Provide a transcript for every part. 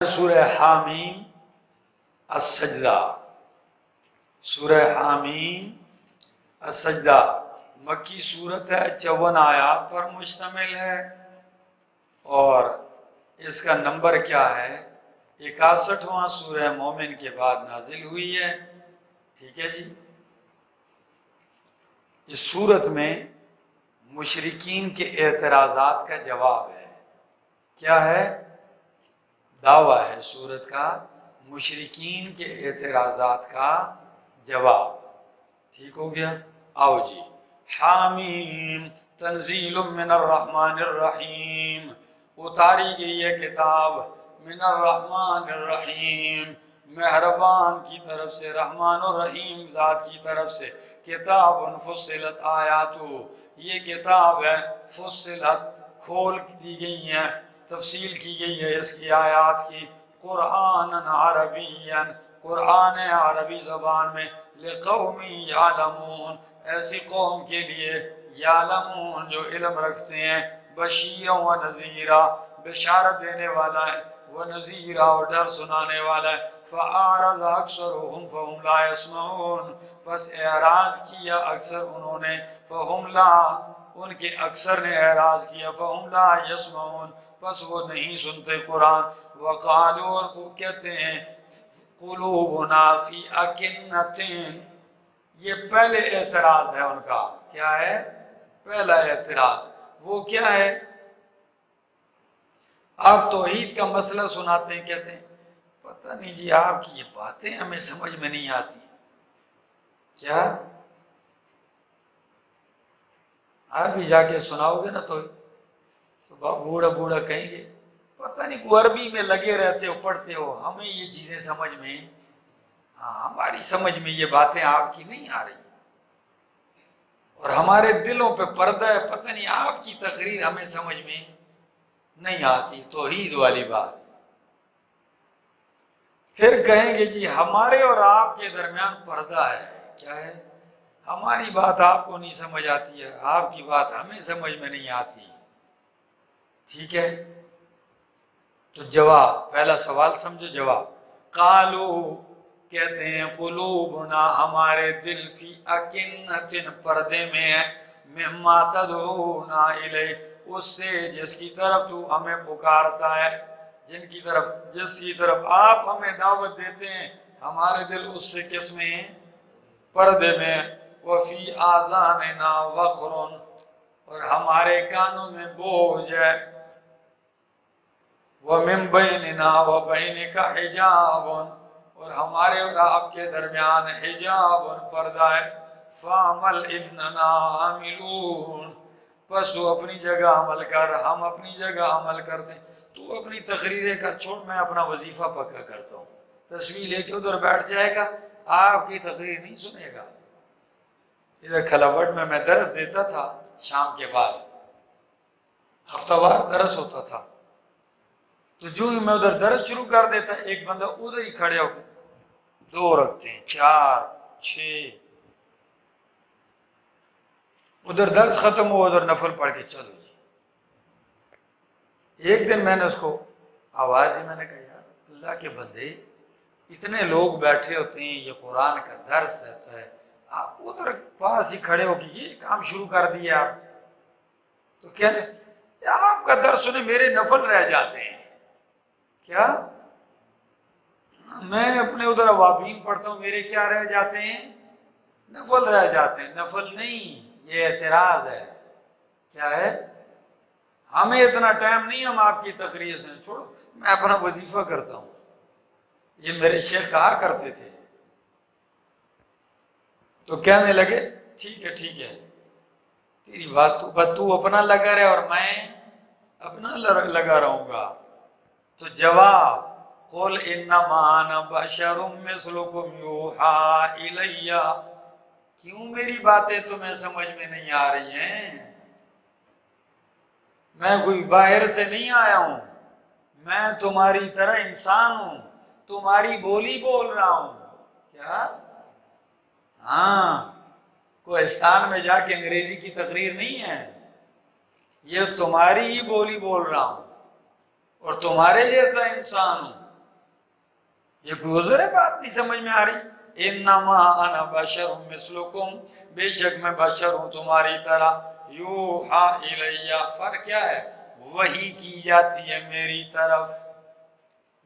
سورہ حامیم السجدہ، سورہ حامیم السجدہ مکی صورت ہے، 54 آیات پر مشتمل ہے، اور اس کا نمبر کیا ہے؟ 61واں سورہ مومن کے بعد نازل ہوئی ہے۔ ٹھیک ہے جی۔ اس سورت میں مشرکین کے اعتراضات کا جواب ہے۔ کیا ہے؟ دعویٰ ہے سورت کا مشرکین کے اعتراضات کا جواب۔ ٹھیک ہو گیا؟ آؤ جی۔ حامیم تنزیل من الرحمن الرحیم، اتاری گئی ہے کتاب من الرحمن الرحیم، مہربان کی طرف سے، رحمان الرحیم ذات کی طرف سے۔ کتاب فصلت آیاتو، یہ کتاب ہے فصلت، کھول دی گئی ہیں، تفصیل کی گئی ہے اس کی آیات کی، قرآن عربی، قرآن عربی زبان میں، لقوم یعلمون، ایسی قوم کے لیے، یعلمون جو علم رکھتے ہیں، بشیر و نذیرہ، بشارت دینے والا ہے، و نذیرہ اور ڈر سنانے والا ہے۔ فَأَعْرَضَ أَكْثَرُهُمْ فَهُمْ لَا يَسْمَعُونَ، بس اعراض کیا اکثر انہوں نے، فَهُمْ لَا، ان کے اکثر نے اعراض کیا، فَهُمْ لَا يَسْمَعُونَ، بس وہ نہیں سنتے قرآن۔ وَقَالُوا، اور وہ کہتے ہیں، قُلُوبُنَا فِي أَكِنَّةٍ، یہ پہلے اعتراض ہے ان کا۔ کیا ہے؟ پہلا اعتراض وہ کیا ہے؟ آپ توحید کا مسئلہ سناتے ہیں، کہتے ہیں پتہ نہیں جی آپ کی یہ باتیں ہمیں سمجھ میں نہیں آتی۔ کیا؟ آپ بھی جا کے سناؤ گے نا تو بوڑھا بوڑھا کہیں گے پتہ نہیں کو عربی میں لگے رہتے ہو، پڑھتے ہو، ہمیں یہ چیزیں سمجھ میں، ہماری سمجھ میں یہ باتیں آپ کی نہیں آ رہی، اور ہمارے دلوں پہ پردہ ہے، پتہ نہیں آپ کی تقریر ہمیں سمجھ میں نہیں آتی۔ توحید والی بات۔ پھر کہیں گے جی ہمارے اور آپ کے درمیان پردہ ہے۔ کیا ہے؟ ہماری بات آپ کو نہیں سمجھ آتی ہے، آپ کی بات ہمیں سمجھ میں نہیں آتی۔ ٹھیک ہے؟ تو جواب، پہلا سوال سمجھو، جواب۔ قالو، کہتے ہیں، قلوبنا، ہمارے دل، فی اکنۃ، پردے میں ہے، مما تدعونا الیہ، اس سے جس کی طرف تو ہمیں پکارتا ہے، جس کی طرف آپ ہمیں دعوت دیتے ہیں، ہمارے دل اس سے کس میں ہیں؟ پردے میں۔ وفی آذاننا وقر، اور ہمارے کانوں میں بوجھ ہے، ومن بیننا وبینک حجاب، اور ہمارے اور آپ کے درمیان حجاب، پردہ ہے۔ فعمل اننا عاملون، بس تو اپنی جگہ عمل کر، ہم اپنی جگہ عمل کرتے ہیں، تو اپنی تقریریں کر، چھوڑ میں اپنا وظیفہ پکا کرتا ہوں۔ تصویر لے کے ادھر بیٹھ جائے گا، آپ کی تقریر نہیں سنے گا۔ ادھر کھلاوٹ میں درس دیتا تھا، شام کے بعد ہفتہ وار درس ہوتا تھا، تو جو ہی میں ادھر درس شروع کر دیتا، ایک بندہ ادھر ہی کھڑے ہو کے 2 رکھتے ہیں، 4، 6، ادھر درس ختم ہوا، ادھر نفل پڑھ کے چلو جی۔ ایک دن میں نے اس کو آواز دی، میں نے کہا یار اللہ کے بندے، اتنے لوگ بیٹھے ہوتے ہیں، یہ قرآن کا درس ہے، آپ ادھر پاس ہی کھڑے ہو کے یہ کام شروع کر دیے آپ، تو کیا آپ کا درس سنے میرے نفل رہ جاتے ہیں۔ کیا؟ میں اپنے ادھر اوابین پڑھتا ہوں، میرے کیا رہ جاتے ہیں؟ نفل رہ جاتے ہیں۔ نفل نہیں، یہ اعتراض ہے۔ کیا ہے؟ ہمیں اتنا ٹائم نہیں، ہم آپ کی تقریر سے، چھوڑو میں اپنا وظیفہ کرتا ہوں۔ یہ میرے شیخ کہا کرتے تھے۔ تو کہنے لگے ٹھیک ہے ٹھیک ہے، تیری بات تو اپنا لگا رہے اور میں اپنا لگا رہوں گا۔ تو جواب، قل انما انا بشر مثلکم یوحی الی، کیوں میری باتیں تمہیں سمجھ میں نہیں آ رہی ہیں؟ میں کوئی باہر سے نہیں آیا ہوں، میں تمہاری طرح انسان ہوں، تمہاری بولی بول رہا ہوں۔ کیا؟ ہاں، کوہستان میں جا کے انگریزی کی تقریر نہیں ہے، یہ تمہاری ہی بولی بول رہا ہوں، اور تمہارے جیسا انسان ہوں۔ یہ کوئی عذر ہے؟ بات نہیں سمجھ میں آ رہی؟ انما انا بشر مثلکم، بے شک میں بشر ہوں تمہاری طرح، یوحا الیہ، فرق کیا ہے؟ وحی کی جاتی ہے میری طرف،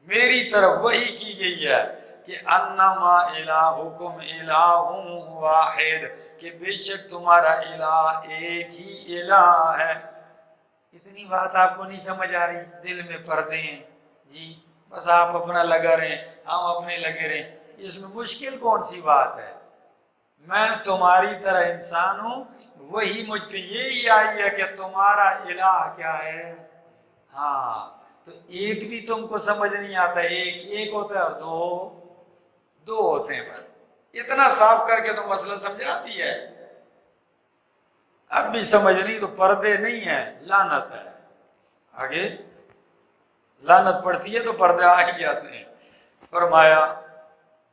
میری طرف وحی کی گئی ہے کہ انما الہکم الہ واحد، کہ بے شک تمہارا الہ ایک ہی الہ ہے۔ اتنی بات آپ کو نہیں سمجھ آ رہی؟ دل میں پردے ہیں جی، بس آپ اپنا لگا رہے ہیں، ہم اپنے لگے رہے ہیں، اس میں مشکل کون سی بات ہے؟ میں تمہاری طرح انسان ہوں، وہی مجھ پہ یہی آئی ہے کہ تمہارا الہ کیا ہے؟ ہاں، تو ایک بھی تم کو سمجھ نہیں آتا، ایک ایک ہوتا ہے اور دو ہوتے ہیں، بس اتنا صاف کر کے تو مسئلہ سمجھا دی ہے۔ اب بھی سمجھ نہیں تو پردے نہیں ہیں، لعنت ہے۔ آگے لعنت پڑتی ہے تو پردے آ ہی جاتے ہیں۔ فرمایا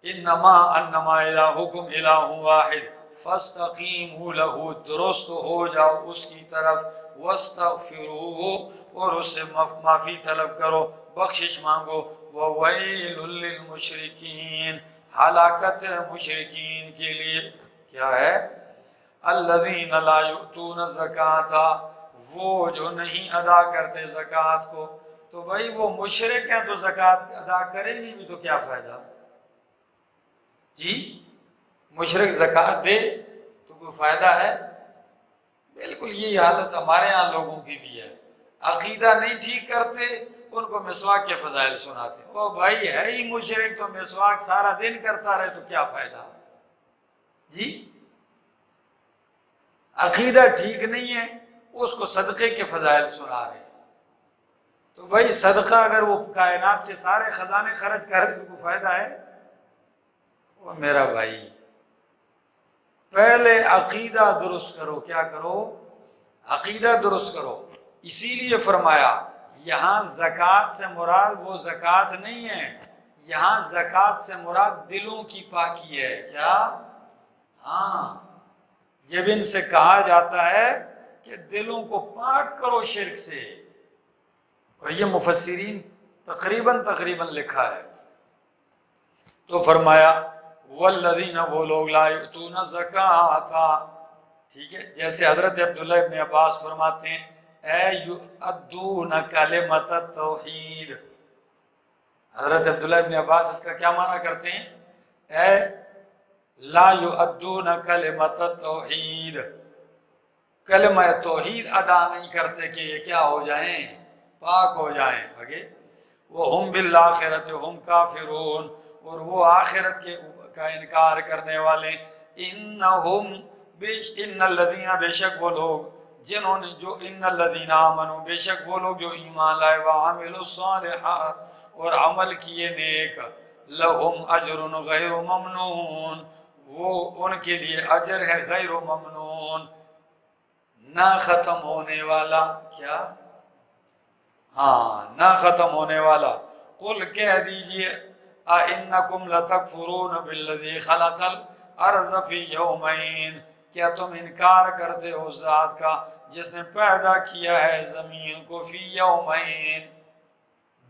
انما الہکم الہ واحد فاستقیموا لہ، درست ہو جاؤ اس کی طرف، واستغفروہ، اور اس سے معافی طلب کرو، بخشش مانگو، وویل للمشرکین، ہلاکت ہے مشرکین کے لیے۔ کیا ہے؟ الذین لا یؤتون الزکاۃ، وہ جو نہیں ادا کرتے زکوٰۃ کو۔ تو بھائی وہ مشرک ہیں تو زکوٰۃ ادا کریں گے بھی تو کیا فائدہ جی؟ مشرک زکوٰۃ دے تو کوئی فائدہ ہے؟ بالکل یہی حالت ہمارے ہاں لوگوں کی بھی ہے، عقیدہ نہیں ٹھیک کرتے، ان کو مسواک کے فضائل سناتے، او بھائی ہے ہی مشرک تو مسواک سارا دن کرتا رہے تو کیا فائدہ جی؟ عقیدہ ٹھیک نہیں ہے، اس کو صدقے کے فضائل سنا رہے ہیں، تو بھائی صدقہ اگر وہ کائنات کے سارے خزانے خرچ کر تو کوئی فائدہ ہے؟ وہ میرا بھائی پہلے عقیدہ درست کرو، کیا کرو؟ عقیدہ درست کرو۔ اسی لیے فرمایا یہاں زکوٰۃ سے مراد وہ زکوٰۃ نہیں ہے، یہاں زکوٰۃ سے مراد دلوں کی پاکی ہے۔ کیا؟ ہاں، جب ان سے کہا جاتا ہے کہ دلوں کو پاک کرو شرک سے، اور یہ مفسرین تقریباً لکھا ہے، تو فرمایا والذین، وہ لوگ لا یؤتون الزکاۃ، ٹھیک ہے، جیسے حضرت عبداللہ ابن عباس فرماتے ہیں اے یؤدون کلمۃ التوحید، حضرت عبداللہ ابن عباس اس کا کیا معنی کرتے ہیں؟ اے لا یؤدون کلمۃ التوحید، کلمہ توحید ادا نہیں کرتے کہ یہ کیا ہو جائیں؟ پاک ہو جائیں۔ آگے وَهُمْ بِالْآخِرَةِ هُمْ کافرون، اور وہ آخرت کا انکار کرنے والے، ان الذین، بے شک وہ لوگ جنہوں نے، جو ان الذین آمنوا، بے شک وہ لوگ جو ایمان لائے، وعملوا الصالحات، اور عمل کیے نیک، لہم اجر غیر ممنون، وہ ان کے لیے اجر ہے غیر ممنون، نہ ختم ہونے والا۔ کیا؟ ہاں، نہ ختم ہونے والا۔ قل کہہ دیجئے اَإِنَّكُمْ لَتَكْفُرُونَ بِالَّذِي خَلَقَ الْأَرْضَ فِي يَوْمَيْنِ، کیا تم انکار کرتے ہو اس ذات کا جس نے پیدا کیا ہے زمین کو، فی یومین،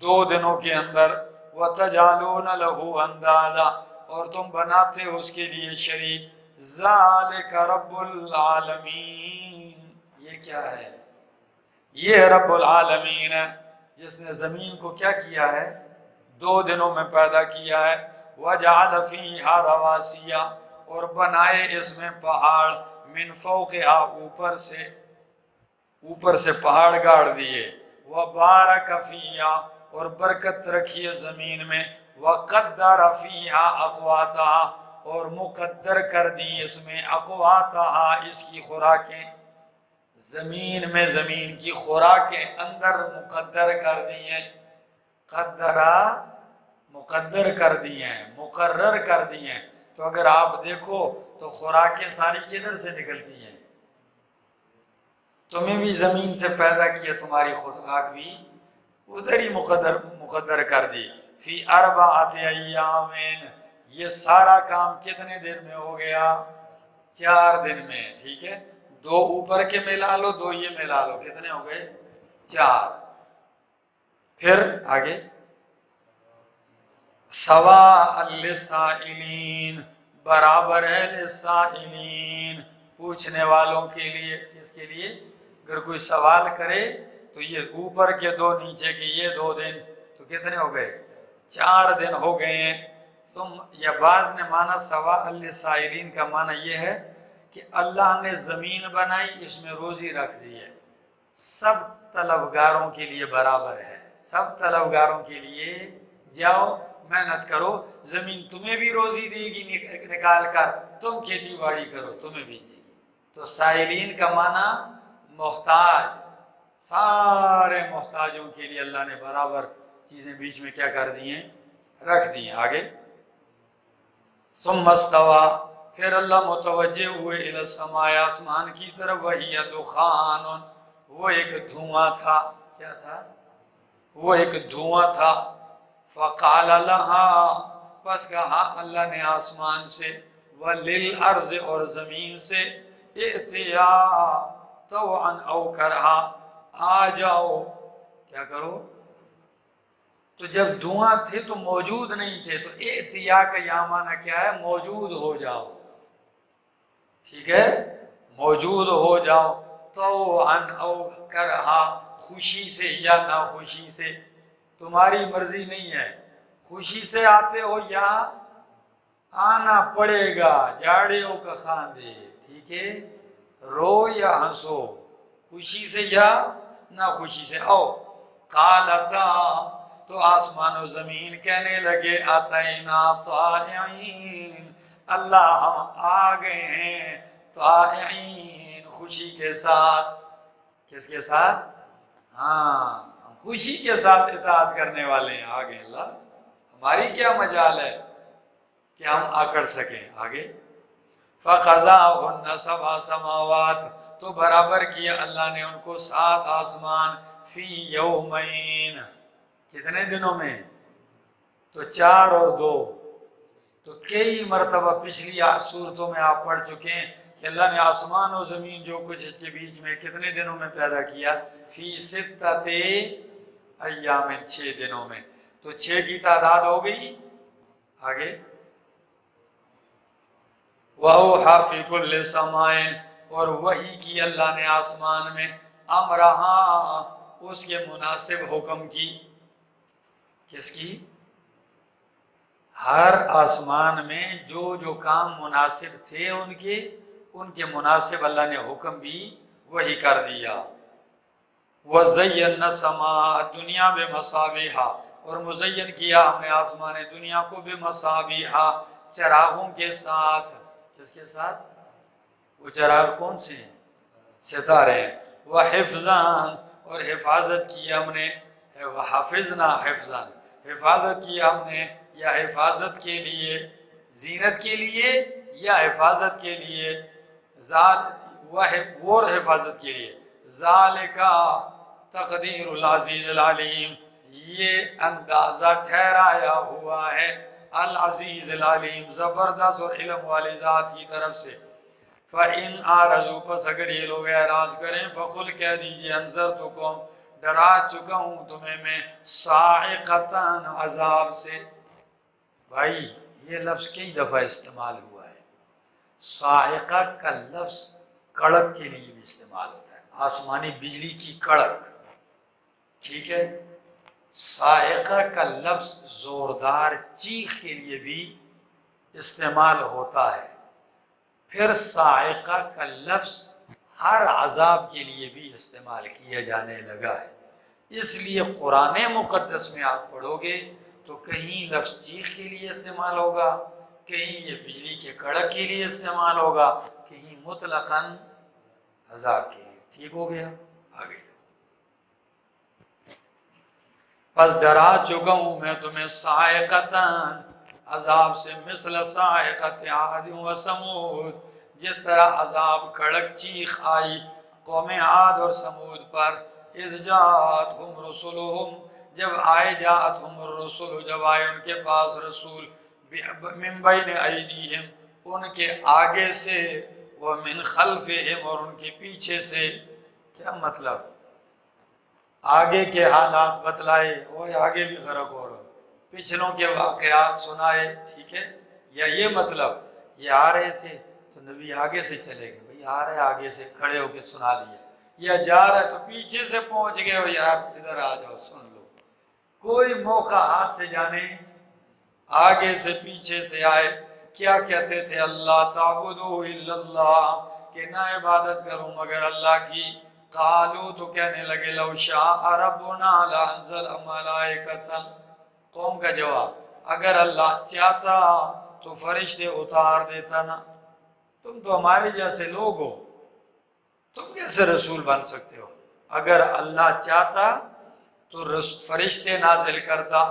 2 دنوں کے اندر، وَتَجْعَلُونَ لَهُ أَنْدَادًا، اور تم بناتے ہو اس کے لیے شریک، ذَلِكَ رَبُّ الْعَالَمِينَ، یہ کیا ہے؟ یہ رب العالمین ہے جس نے زمین کو کیا کیا ہے؟ 2 دنوں میں پیدا کیا ہے، وَجَعَلَ فِيهَا رَوَاسِيَ، اور بنائے اس میں پہاڑ، من فوقها، اوپر سے پہاڑ گاڑ دیے، وَبَارَكَ فِيهَا، اور برکت رکھی ہے زمین میں، وَقَدَّرَ فِيهَا أَقْوَاتَهَا، اور مقدر کر دی اس میں، أَقْوَاتَهَا، اس کی خوراکیں، زمین میں زمین کی خوراکیں اندر مقدر کر دی ہیں، قدرہ مقدر کر دی ہیں، مقرر کر دی ہیں، تو اگر آپ دیکھو تو خوراکیں ساری کدھر سے نکلتی ہیں؟ تمہیں بھی زمین سے پیدا کیا، تمہاری خوراک بھی ادھر ہی مقدر کر دی، فی 4 ایام، یہ سارا کام کتنے دن میں ہو گیا؟ 4 دن میں، ٹھیک ہے، 2 اوپر کے ملا لو، 2 یہ ملا لو، کتنے ہو گئے؟ 4۔ پھر آگے سواء للسائلین، برابر ہے للسائلین، پوچھنے والوں کے لیے۔ کس کے لیے؟ اگر کوئی سوال کرے تو یہ اوپر کے 2 نیچے کے یہ 2 دن، تو کتنے ہو گئے؟ 4 دن ہو گئے ہیں۔ یا بعض نے مانا سواء للسائلین کا معنی یہ ہے کہ اللہ نے زمین بنائی، اس میں روزی رکھ دی ہے، سب طلبگاروں کے لیے برابر ہے، سب طلبگاروں کے لیے جاؤ محنت کرو، زمین تمہیں بھی روزی دے گی نکال کر، تم کھیتی باڑی کرو تمہیں بھی دے گی۔ تو سائلین کا معنی محتاج، سارے محتاجوں کے لیے اللہ نے برابر چیزیں بیچ میں کیا کر دی ہیں؟ رکھ دی ہیں۔ آگے ثم استوى، پھر اللہ متوجہ ہوئے الی السماء، آسمان کی طرف، وہی دخان، وہ ایک دھواں تھا۔ کیا تھا؟ وہ ایک دھواں تھا۔ فقال لها، پس کہا اللہ نے آسمان سے، وللارض، اور زمین سے، ائتیا طوعا او کرہا، آ جاؤ، کیا کرو؟ تو جب دھواں تھے تو موجود نہیں تھے، تو ائتیا کا یہاں معنی کیا ہے؟ موجود ہو جاؤ، ٹھیک ہے؟ موجود ہو جاؤ، طوعا او کرہا، خوشی سے یا ناخوشی سے، تمہاری مرضی نہیں ہے، خوشی سے آتے ہو یا آنا پڑے گا، جاڑیوں کا خاندے، ٹھیک ہے؟ رو یا ہنسو، خوشی سے یا ناخوشی سے آؤ۔ قالتا، تو آسمان و زمین کہنے لگے، اتینا طائعین، اللہ ہم آ گئے ہیں طائعین، خوشی کے ساتھ۔ کس کے ساتھ؟ ہاں، خوشی کے ساتھ اطاعت کرنے والے ہیں، آگے اللہ، ہماری کیا مجال ہے کہ ہم آکڑ سکیں۔ آگے فَقَضَاهُنَّ سَبْعَ سَمَاوَاتٍ، تو برابر کیا اللہ نے ان کو 7 آسمان، فی یومین، کتنے دنوں میں؟ تو 4 اور 2، تو کئی مرتبہ پچھلی صورتوں میں آپ پڑھ چکے ہیں کہ اللہ نے آسمان و زمین جو کچھ اس کے بیچ میں کتنے دنوں میں پیدا کیا؟ فی 6 ایام، 6 دنوں میں۔ تو 6 کی تعداد ہو گئی۔ آگے وَأَوْحَىٰ فِي كُلِّ سَمَاءٍ، اور وحی کی اللہ نے آسمان میں، امرہا، اس کے مناسب حکم کی۔ کس کی؟ ہر آسمان میں جو جو کام مناسب تھے ان کے مناسب اللہ نے حکم بھی وہی کر دیا۔ وَزَيَّنَّا السَّمَاءَ الدُّنْيَا بِمَصَابِيحَ، اور مزین کیا ہم نے آسمان دنیا کو بِمَصَابِيحَ، چراغوں کے ساتھ۔ کس کے ساتھ؟ وہ چراغ کون سے ہیں؟ ستارے ہیں۔ وَحِفْظًا، اور حفاظت کی ہم نے، وَحَفِظْنَا حِفْظًا، حفاظت کی ہم نے، یا حفاظت کے لیے، زینت کے لیے یا حفاظت کے لیے، وہ حفاظت کے لیے۔ ذالکا تقدیر العزیز العلیم، یہ اندازہ ٹھہرایا ہوا ہے العزیز العلیم، زبردست اور علم والی ذات کی طرف سے۔ فَإِنْ آرَزُوا، پس اگر یہ لوگ اعراض کریں، فَقُلْ، کہہ دیجئے، انذرتکم، ڈرا چکا ہوں تمہیں میں، صاعقۃً، عذاب سے۔ بھائی یہ لفظ کئی دفعہ استعمال ہوا ہے۔ صاعقہ کا لفظ کڑک کے لیے بھی استعمال ہوتا ہے، آسمانی بجلی کی کڑک، ٹھیک ہے؟ صاعقہ کا لفظ زوردار چیخ کے لیے بھی استعمال ہوتا ہے۔ پھر صاعقہ کا لفظ ہر عذاب کے لیے بھی استعمال کیا جانے لگا ہے۔ اس لیے قرآن مقدس میں آپ پڑھو گے تو کہیں لفظ چیخ کے لیے استعمال ہوگا، کہیں یہ بجلی کے کڑک کے لیے استعمال ہوگا، کہیں مطلقاً عذاب کے لیے۔ ٹھیک ہو گیا؟ آگے پس ڈرا چکا ہوں میں تمہیں، صاعقۃً، عذاب سے، مثل صاعقۃ عاد و ثمود، جس طرح عذاب کڑک چیخ آئی قوم عاد اور ثمود پر، اذ جاءتہم رسلہم، جب آئے، جاءتہم الرسل، جب آئے ان کے پاس رسول، من بین ایدیہم، ان کے آگے سے، ومن خلفہم، اور ان کے پیچھے سے۔ کیا مطلب؟ آگے کے حالات بتلائے، وہ آگے بھی غرق ہو رہا، پچھلوں کے واقعات سنائے، ٹھیک ہے، یا یہ مطلب یہ آ رہے تھے تو نبی آگے سے چلے گئے، بھئی آ رہے آگے سے کھڑے ہو کے سنا دیا، یا جا رہے تو پیچھے سے پہنچ گئے ہو، یار ادھر آ جاؤ سن لو، کوئی موقع ہاتھ سے جانے، آگے سے پیچھے سے آئے۔ کیا کہتے تھے؟ اللہ تعبدوا الا اللہ، کہ نہ عبادت کروں مگر اللہ کی۔ قالوا، تو کہنے لگے لو شاء ربنا لانزل ملائکۃ، قوم کا جواب، اگر اللہ چاہتا تو فرشتے اتار دیتا نا، تم تو ہمارے جیسے لوگ ہو، تم کیسے رسول بن سکتے ہو؟ اگر اللہ چاہتا تو فرشتے نازل کرتا۔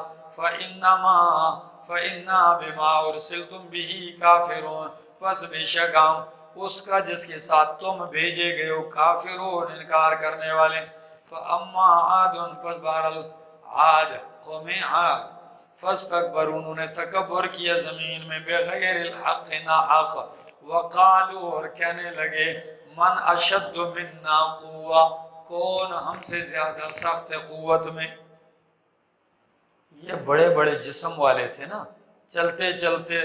فَإِنَّا بِمَا أُرْسِلْتُمْ بِهِ كَافِرُونَ، پس بے شک ہم اس کا جس کے ساتھ تم بھیجے گئے ہو، کافرون، انکار کرنے والے۔ فَأَمَّا عَادٌ، پس بہرحال عاد، قوم عاد، فَاسْتَكْبَرُوا، انہوں نے تکبر کیا زمین میں، بغیر الحق، نہ حق، وَقَالُوا، اور کہنے لگے، من اشد منا قوہ، کون ہم سے زیادہ سخت قوت میں۔ یہ بڑے بڑے جسم والے تھے نا، چلتے چلتے،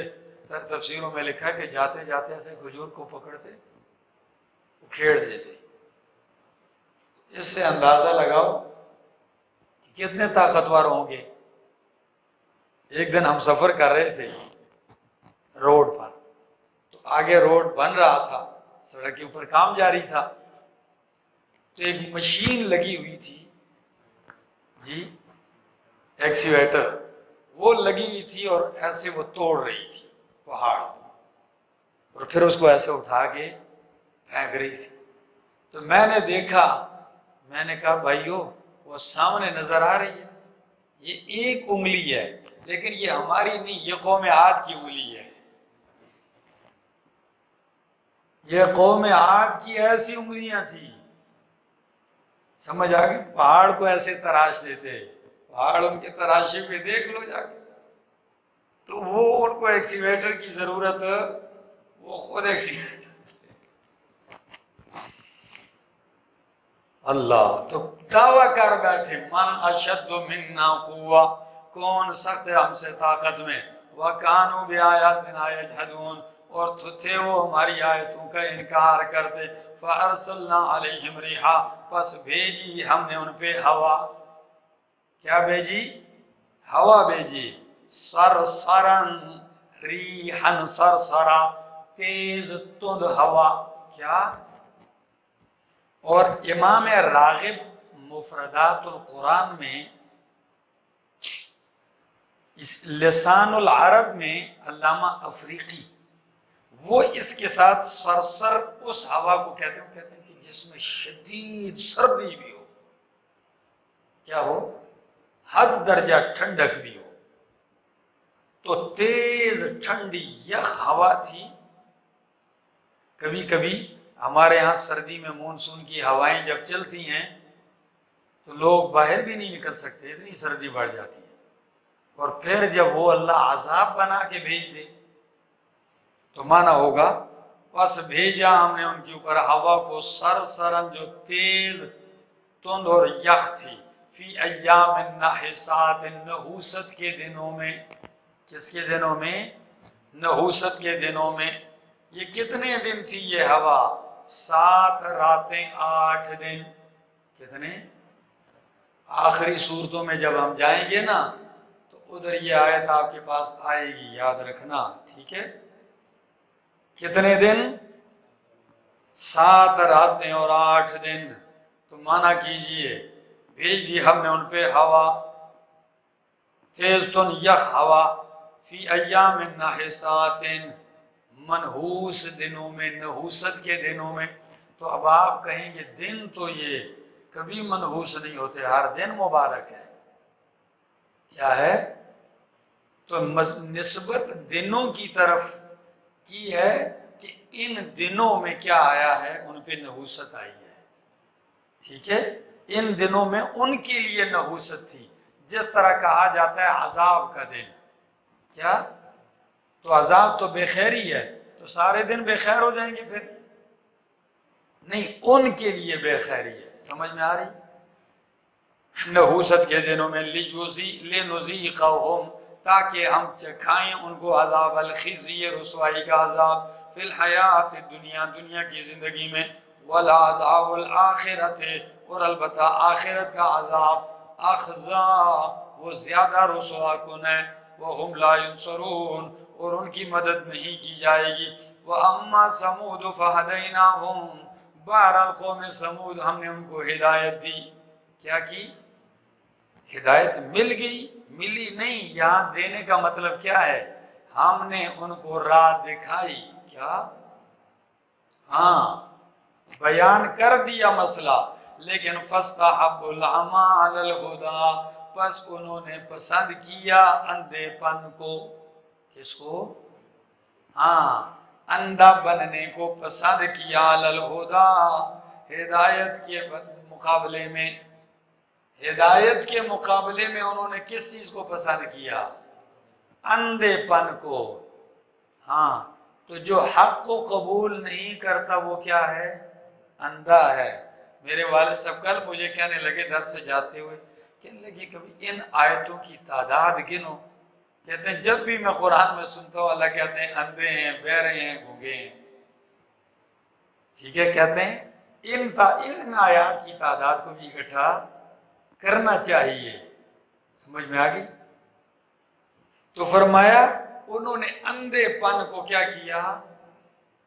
تفسیروں میں لکھا ہے کہ جاتے جاتے ایسے کھجور کو پکڑتے کھیڑ دیتے۔ اس سے اندازہ لگاؤ کہ کتنے طاقتور ہوں گے۔ ایک دن ہم سفر کر رہے تھے روڈ پر، تو آگے روڈ بن رہا تھا، سڑک کے اوپر کام جاری تھا، تو ایک مشین لگی ہوئی تھی جی، ایکسیویٹر، وہ لگی ہوئی تھی اور ایسے وہ توڑ رہی تھی پہاڑ، اور پھر اس کو ایسے اٹھا کے پھینک رہی تھی۔ تو میں نے دیکھا، میں نے کہا بھائیو وہ سامنے نظر آ رہی ہے، یہ ایک انگلی ہے، لیکن یہ ہماری نہیں، یہ قوم عاد کی انگلی ہے، یہ قوم عاد کی ایسی انگلیاں تھیں، سمجھ آگئی؟ پہاڑ کو ایسے تراش دیتے، پہاڑ ان کے تراشے پہ دیکھ لو جا کے، تو وہ ان کو ایکسیویٹر کی ضرورت، وہ خود ایکسیویٹر، اللہ تو دعویٰ کر بیٹھے، من اشد منا قوہ، کون سخت ہے ہم سے طاقت میں، وَكَانُوا بِآيَاتِنَا يَجْحَدُونَ، اور تھے وہ ہماری آیتوں کا انکار کرتے۔ فَأَرْسَلْنَا عَلَيْهِمْ رِيحًا، پس بھیجی ہم نے ان پہ ہوا، کیا بھیجی؟ ہوا بھیجی، سرسرن، ریحن سرسرا، تیز تند ہوا، کیا؟ اور امام راغب مفردات القرآن میں، اس لسان العرب میں علامہ افریقی، وہ اس کے ساتھ سرسر اس ہوا کو کہتے ہیں، کہتے ہیں کہ جس میں شدید سردی بھی ہو، کیا ہو؟ حد درجہ ٹھنڈک بھی ہو، تو تیز ٹھنڈی یخ ہوا تھی۔ کبھی کبھی ہمارے ہاں سردی میں مونسون کی ہوائیں جب چلتی ہیں تو لوگ باہر بھی نہیں نکل سکتے، اتنی سردی بڑھ جاتی ہے، اور پھر جب وہ اللہ عذاب بنا کے بھیج دے تو مانا ہوگا، بس بھیجا ہم نے ان کے اوپر ہوا کو سرسرن، جو تیز تند اور یخ تھی، فی ایام نحسات، نحوست کے دنوں میں، کس کے دنوں میں؟ نحوست کے دنوں میں۔ یہ کتنے دن تھی یہ ہوا؟ 7 راتیں 8 دن، کتنے؟ آخری صورتوں میں جب ہم جائیں گے نا تو ادھر یہ آیت آپ کے پاس آئے گی، یاد رکھنا، ٹھیک ہے؟ کتنے دن؟ 7 راتیں اور 8 دن، تو مانا کیجئے بھیج دی ہم نے ان پہ ہوا، تیز تن یخ ہوا، فی ایام نحسات، منحوس دنوں میں، نحوست کے دنوں میں۔ تو اب آپ کہیں گے دن تو یہ کبھی منحوس نہیں ہوتے، ہر دن مبارک ہے، کیا ہے؟ تو نسبت دنوں کی طرف کی ہے کہ ان دنوں میں کیا آیا ہے؟ ان پہ نحوست آئی ہے، ٹھیک ہے؟ ان دنوں میں ان کے لیے نحوست تھی، جس طرح کہا جاتا ہے عذاب کا دن، کیا؟ تو عذاب تو بے خیری ہے، تو سارے دن بے خیر ہو جائیں گے پھر؟ نہیں، ان کے لیے بے خیری ہے، سمجھ میں آ رہی؟ نحوست کے دنوں میں لِنُذِيقَهُمْ، تاکہ ہم چکھائیں ان کو عذاب الخزی، رسوائی کا عذاب، فی الحیات دنیا، دنیا کی زندگی میں، والعذاب الآخرت، اور البتہ آخرت کا عذاب، اخزا، وہ زیادہ رسوا کن ہے، وہم لا ینصرون، اور ان کی مدد نہیں کی جائے گی۔ وَأَمَّا ثَمُودُ فَهَدَيْنَاهُمْ، بہرحال قوم سمود ہم نے ان کو ہدایت دی۔ کیا کی؟ ہدایت مل گئی؟ ملی نہیں، یہاں دینے کا مطلب کیا ہے؟ ہم نے ان کو راہ دکھائی۔ کیا؟ ہاں، بیان کر دیا مسئلہ، لیکن فَاسْتَحَبُّوا الْعَمَىٰ عَلَى الْهُدَىٰ، پس انہوں نے پسند کیا اندھے پن کو۔ کس کو؟ ہاں، اندھا بننے کو پسند کیا، عَلَى الْهُدَىٰ، ہدایت کے مقابلے میں۔ ہدایت کے مقابلے میں انہوں نے کس چیز کو پسند کیا؟ اندھے پن کو۔ ہاں، تو جو حق کو قبول نہیں کرتا وہ کیا ہے؟ اندھا ہے۔ میرے والد صاحب کل مجھے کہنے لگے درس سے جاتے ہوئے، کہنے لگے کبھی ان آیتوں کی تعداد گنو۔ کہتے ہیں جب بھی میں قرآن میں سنتا ہوں اللہ کہتے ہیں اندھے ہیں، بہرے ہیں، گونگے ہیں۔ ٹھیک ہے، کہتے ہیں ان آیات کی تعداد کو بھی اکٹھا کرنا چاہیے۔ سمجھ میں آگئی؟ تو فرمایا انہوں نے اندھے پن کو کیا کیا؟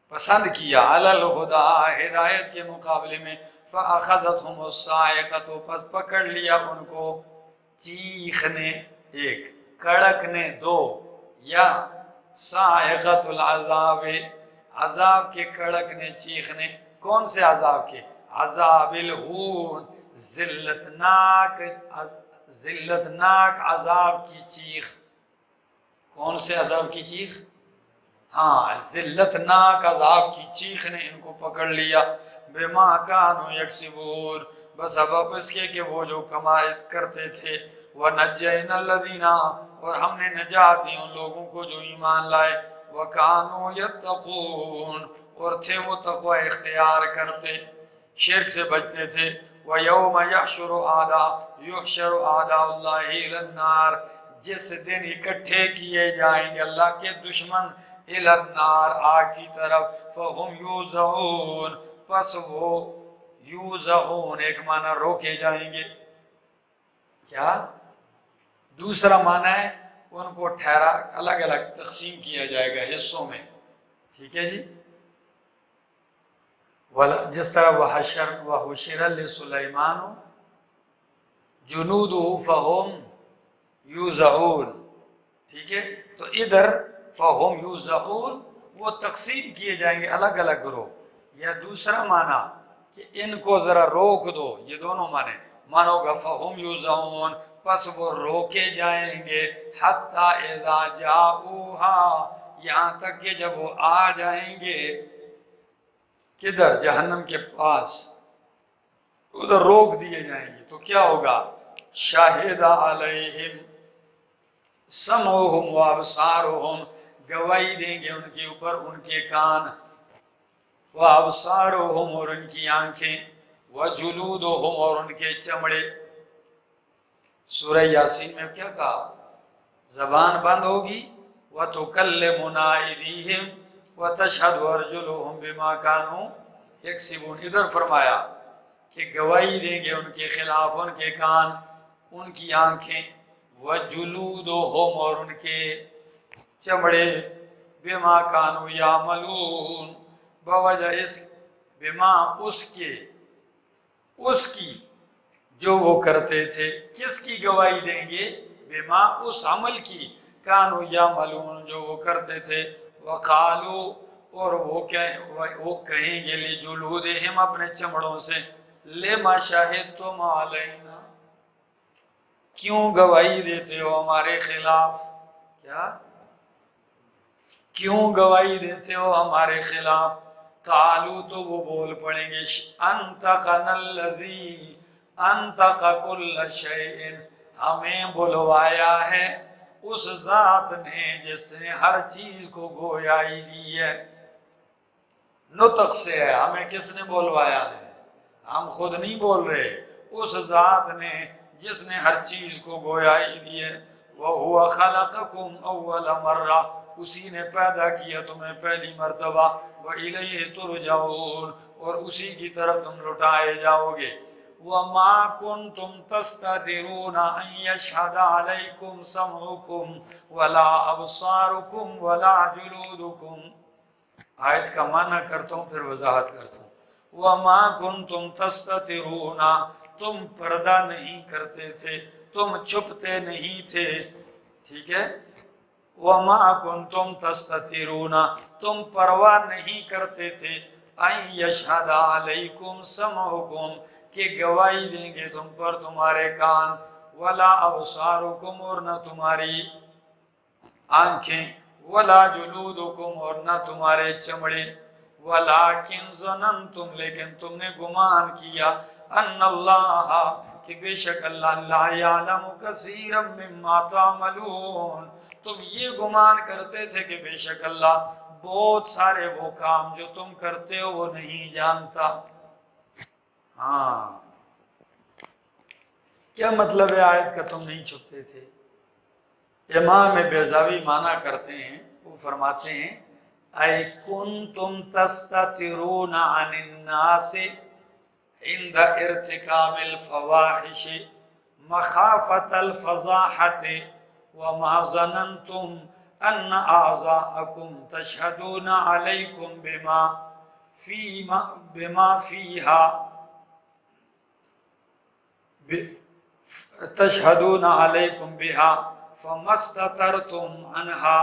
پسند کیا، علی الہدیٰ، ہدایت کے مقابلے میں، فَأَخَذَتْهُمُ الصَّاعِقَةُ، پس پکڑ لیا ان کو چیخ نے، ایک کڑک نے، دو یا صاعقۃ العذاب، عذاب کے کڑک نے، چیخ نے۔ کون سے عذاب کے؟ عذاب الہون، ذلتناک عذاب کی چیخ۔ کون سے عذاب کی چیخ؟ ہاں، ذلتناک عذاب کی چیخ نے ان کو پکڑ لیا، بما کانوا یکسبون، بسبب اس کے کہ وہ جو کمائد کرتے تھے، ونجینا الذین، اور ہم نے نجات دی ان لوگوں کو جو ایمان لائے، وکانوا یتقون، اور تھے وہ تقوی اختیار کرتے، شرک سے بچتے تھے۔ وَيَوْمَ يَحْشُرُ أَعْدَاءُ اللَّهِ إِلَى النَّارِ، جس دن اکٹھے کیے جائیں گے اللہ کے دشمن، إِلَى النَّارِ، آگ کی طرف، فَهُمْ يُوزَعُونَ، پس وہ یوزعون ایک معنی روکے جائیں گے۔ کیا؟ دوسرا معنی ہے ان کو ٹھہرا الگ الگ تقسیم کیا جائے گا حصوں میں۔ ٹھیک ہے جی؟ جس طرح وَحُشِرَ لِسُلَيْمَانُ جُنُودُهُ فَهُمْ يُوزَعُونَ، ٹھیک ہے؟ تو ادھر فَهُمْ يُوزَعُونَ، وہ تقسیم کیے جائیں گے الگ الگ گروہ۔ یا دوسرا معنی کہ ان کو ذرا روک دو، یہ دونوں معنی مانو گا، فَهُمْ يُوزَعُونَ، پس وہ روکے جائیں گے، حَتَّى إِذَا جَاءُوهَا، یہاں تک کہ جب وہ آ جائیں گے، کدھر؟ جہنم کے پاس، ادھر روک دیے جائیں گے تو کیا ہوگا؟ شاہد علیہم سمعہم وابصارہم، گواہی دیں گے ان کے اوپر ان کے کان، وابصارہم، اور ان کی آنکھیں، وجلودہم، اور ان کے چمڑے۔ سورہ یاسین میں کیا کہا؟ زبان بند ہوگی، وَتُكَلِّمُنَا أَيْدِيهِمْ وَتَشْهَدُ أَرْجُلُهُمْ بِمَا كَانُوا يَكْسِبُونَ۔ ادھر فرمایا کہ گواہی دیں گے ان کے خلاف ان کے کان، ان کی آنکھیں، وَجُلُودُهُمْ، اور ان کے چمڑے، بِمَا كَانُوا يَعْمَلُونَ، بوجہ اس، بما اس کی جو وہ کرتے تھے۔ کس کی گواہی دیں گے؟ بما، اس عمل کی، کانوا یعملون، جو وہ کرتے تھے۔ وقالو، اور وہ کہیں گے، لجلودہم، اپنے چمڑوں سے، لما شہدتم علینا، کیوں گواہی دیتے ہو ہمارے خلاف؟ کیا؟ کیوں گواہی دیتے ہو ہمارے خلاف؟ قالو، تو وہ بول پڑیں گے، انطقنا الذی انطق کل شیء، ہمیں بلوایا ہے اس ذات نے جس نے ہر چیز کو گویائی دی ہے۔ نطق سے ہے، ہمیں کس نے بلوایا ہے؟ ہم خود نہیں بول رہے، اس ذات نے جس نے ہر چیز کو گویائی دی ہے۔ وَهُوَ خَلَقَكُمْ أَوَّلَ مَرَّةٍ اسی نے پیدا کیا تمہیں پہلی مرتبہ، وَإِلَيْهِ تُرْجَعُونَ اور اسی کی طرف تم لوٹائے جاؤ گے۔ وَمَا كُنْتُمْ تَسْتَتِرُونَ أَن يَشْهَدَ عَلَيْكُمْ سَمْعُكُمْ وَلَا أَبْصَارُكُمْ وَلَا جُلُودُكُمْ۔ آیت کا معنی کرتا ہوں پھر وضاحت کرتا ہوں۔ وَمَا كُنْتُمْ تَسْتَتِرُونَ تم پردہ نہیں کرتے تھے، تم چھپتے نہیں تھے، ٹھیک ہے؟ وَمَا كُنْتُمْ تَسْتَتِرُونَ تم پرواہ نہیں کرتے تھے، أَن يَشْهَدَ عَلَيْكُمْ سَمْعُكُمْ کہ گواہی دیں گے تم پر تمہارے کان، وَلَا أَبْصَارُكُمْ اور نہ تمہاری آنکھیں، وَلَا جُلُودُكُمْ اور نہ تمہارے چمڑے، وَلَٰكِنْ ظَنَنْتُمْ لیکن تم نے گمان کیا، أَنَّ اللَّهَ کہ بے شک اللہ لا يَعْلَمُ كَثِيرًا مِّمَّا تَعْمَلُونَ تم یہ گمان کرتے تھے کہ بے شک اللہ بہت سارے وہ کام جو تم کرتے ہو وہ نہیں جانتا۔ ہاں کیا مطلب ہے آیت کا تم نہیں چھپتے تھے؟ امام بیضاوی معنی کرتے ہیں، وہ فرماتے ہیں اَيْ كُنْتُمْ تَسْتَتِرُونَ عَنِ النَّاسِ عند ارتكاب الفواحش مخافة الفضاحة وما ظننتم أن أعضاءكم تشهدون عليكم بما فيها تشهدون عليكم بها فما استترتم عنها۔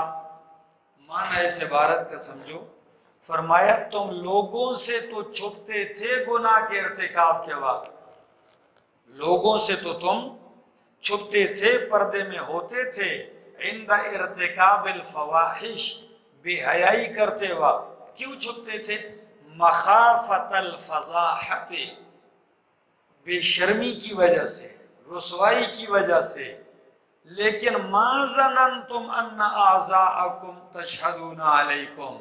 معنی اس عبارت کا سمجھو، فرمایا تم لوگوں سے تو چھپتے تھے گناہ کے ارتکاب کے وقت، لوگوں سے تو تم چھپتے تھے، پردے میں ہوتے تھے، عند ارتکاب الفواحش بے حیائی کرتے وقت۔ کیوں چھپتے تھے؟ مخافت الفضاحت بے شرمی کی وجہ سے، رسوائی کی وجہ سے۔ لیکن ما ظننتم ان اعضاءکم تشہدون علیکم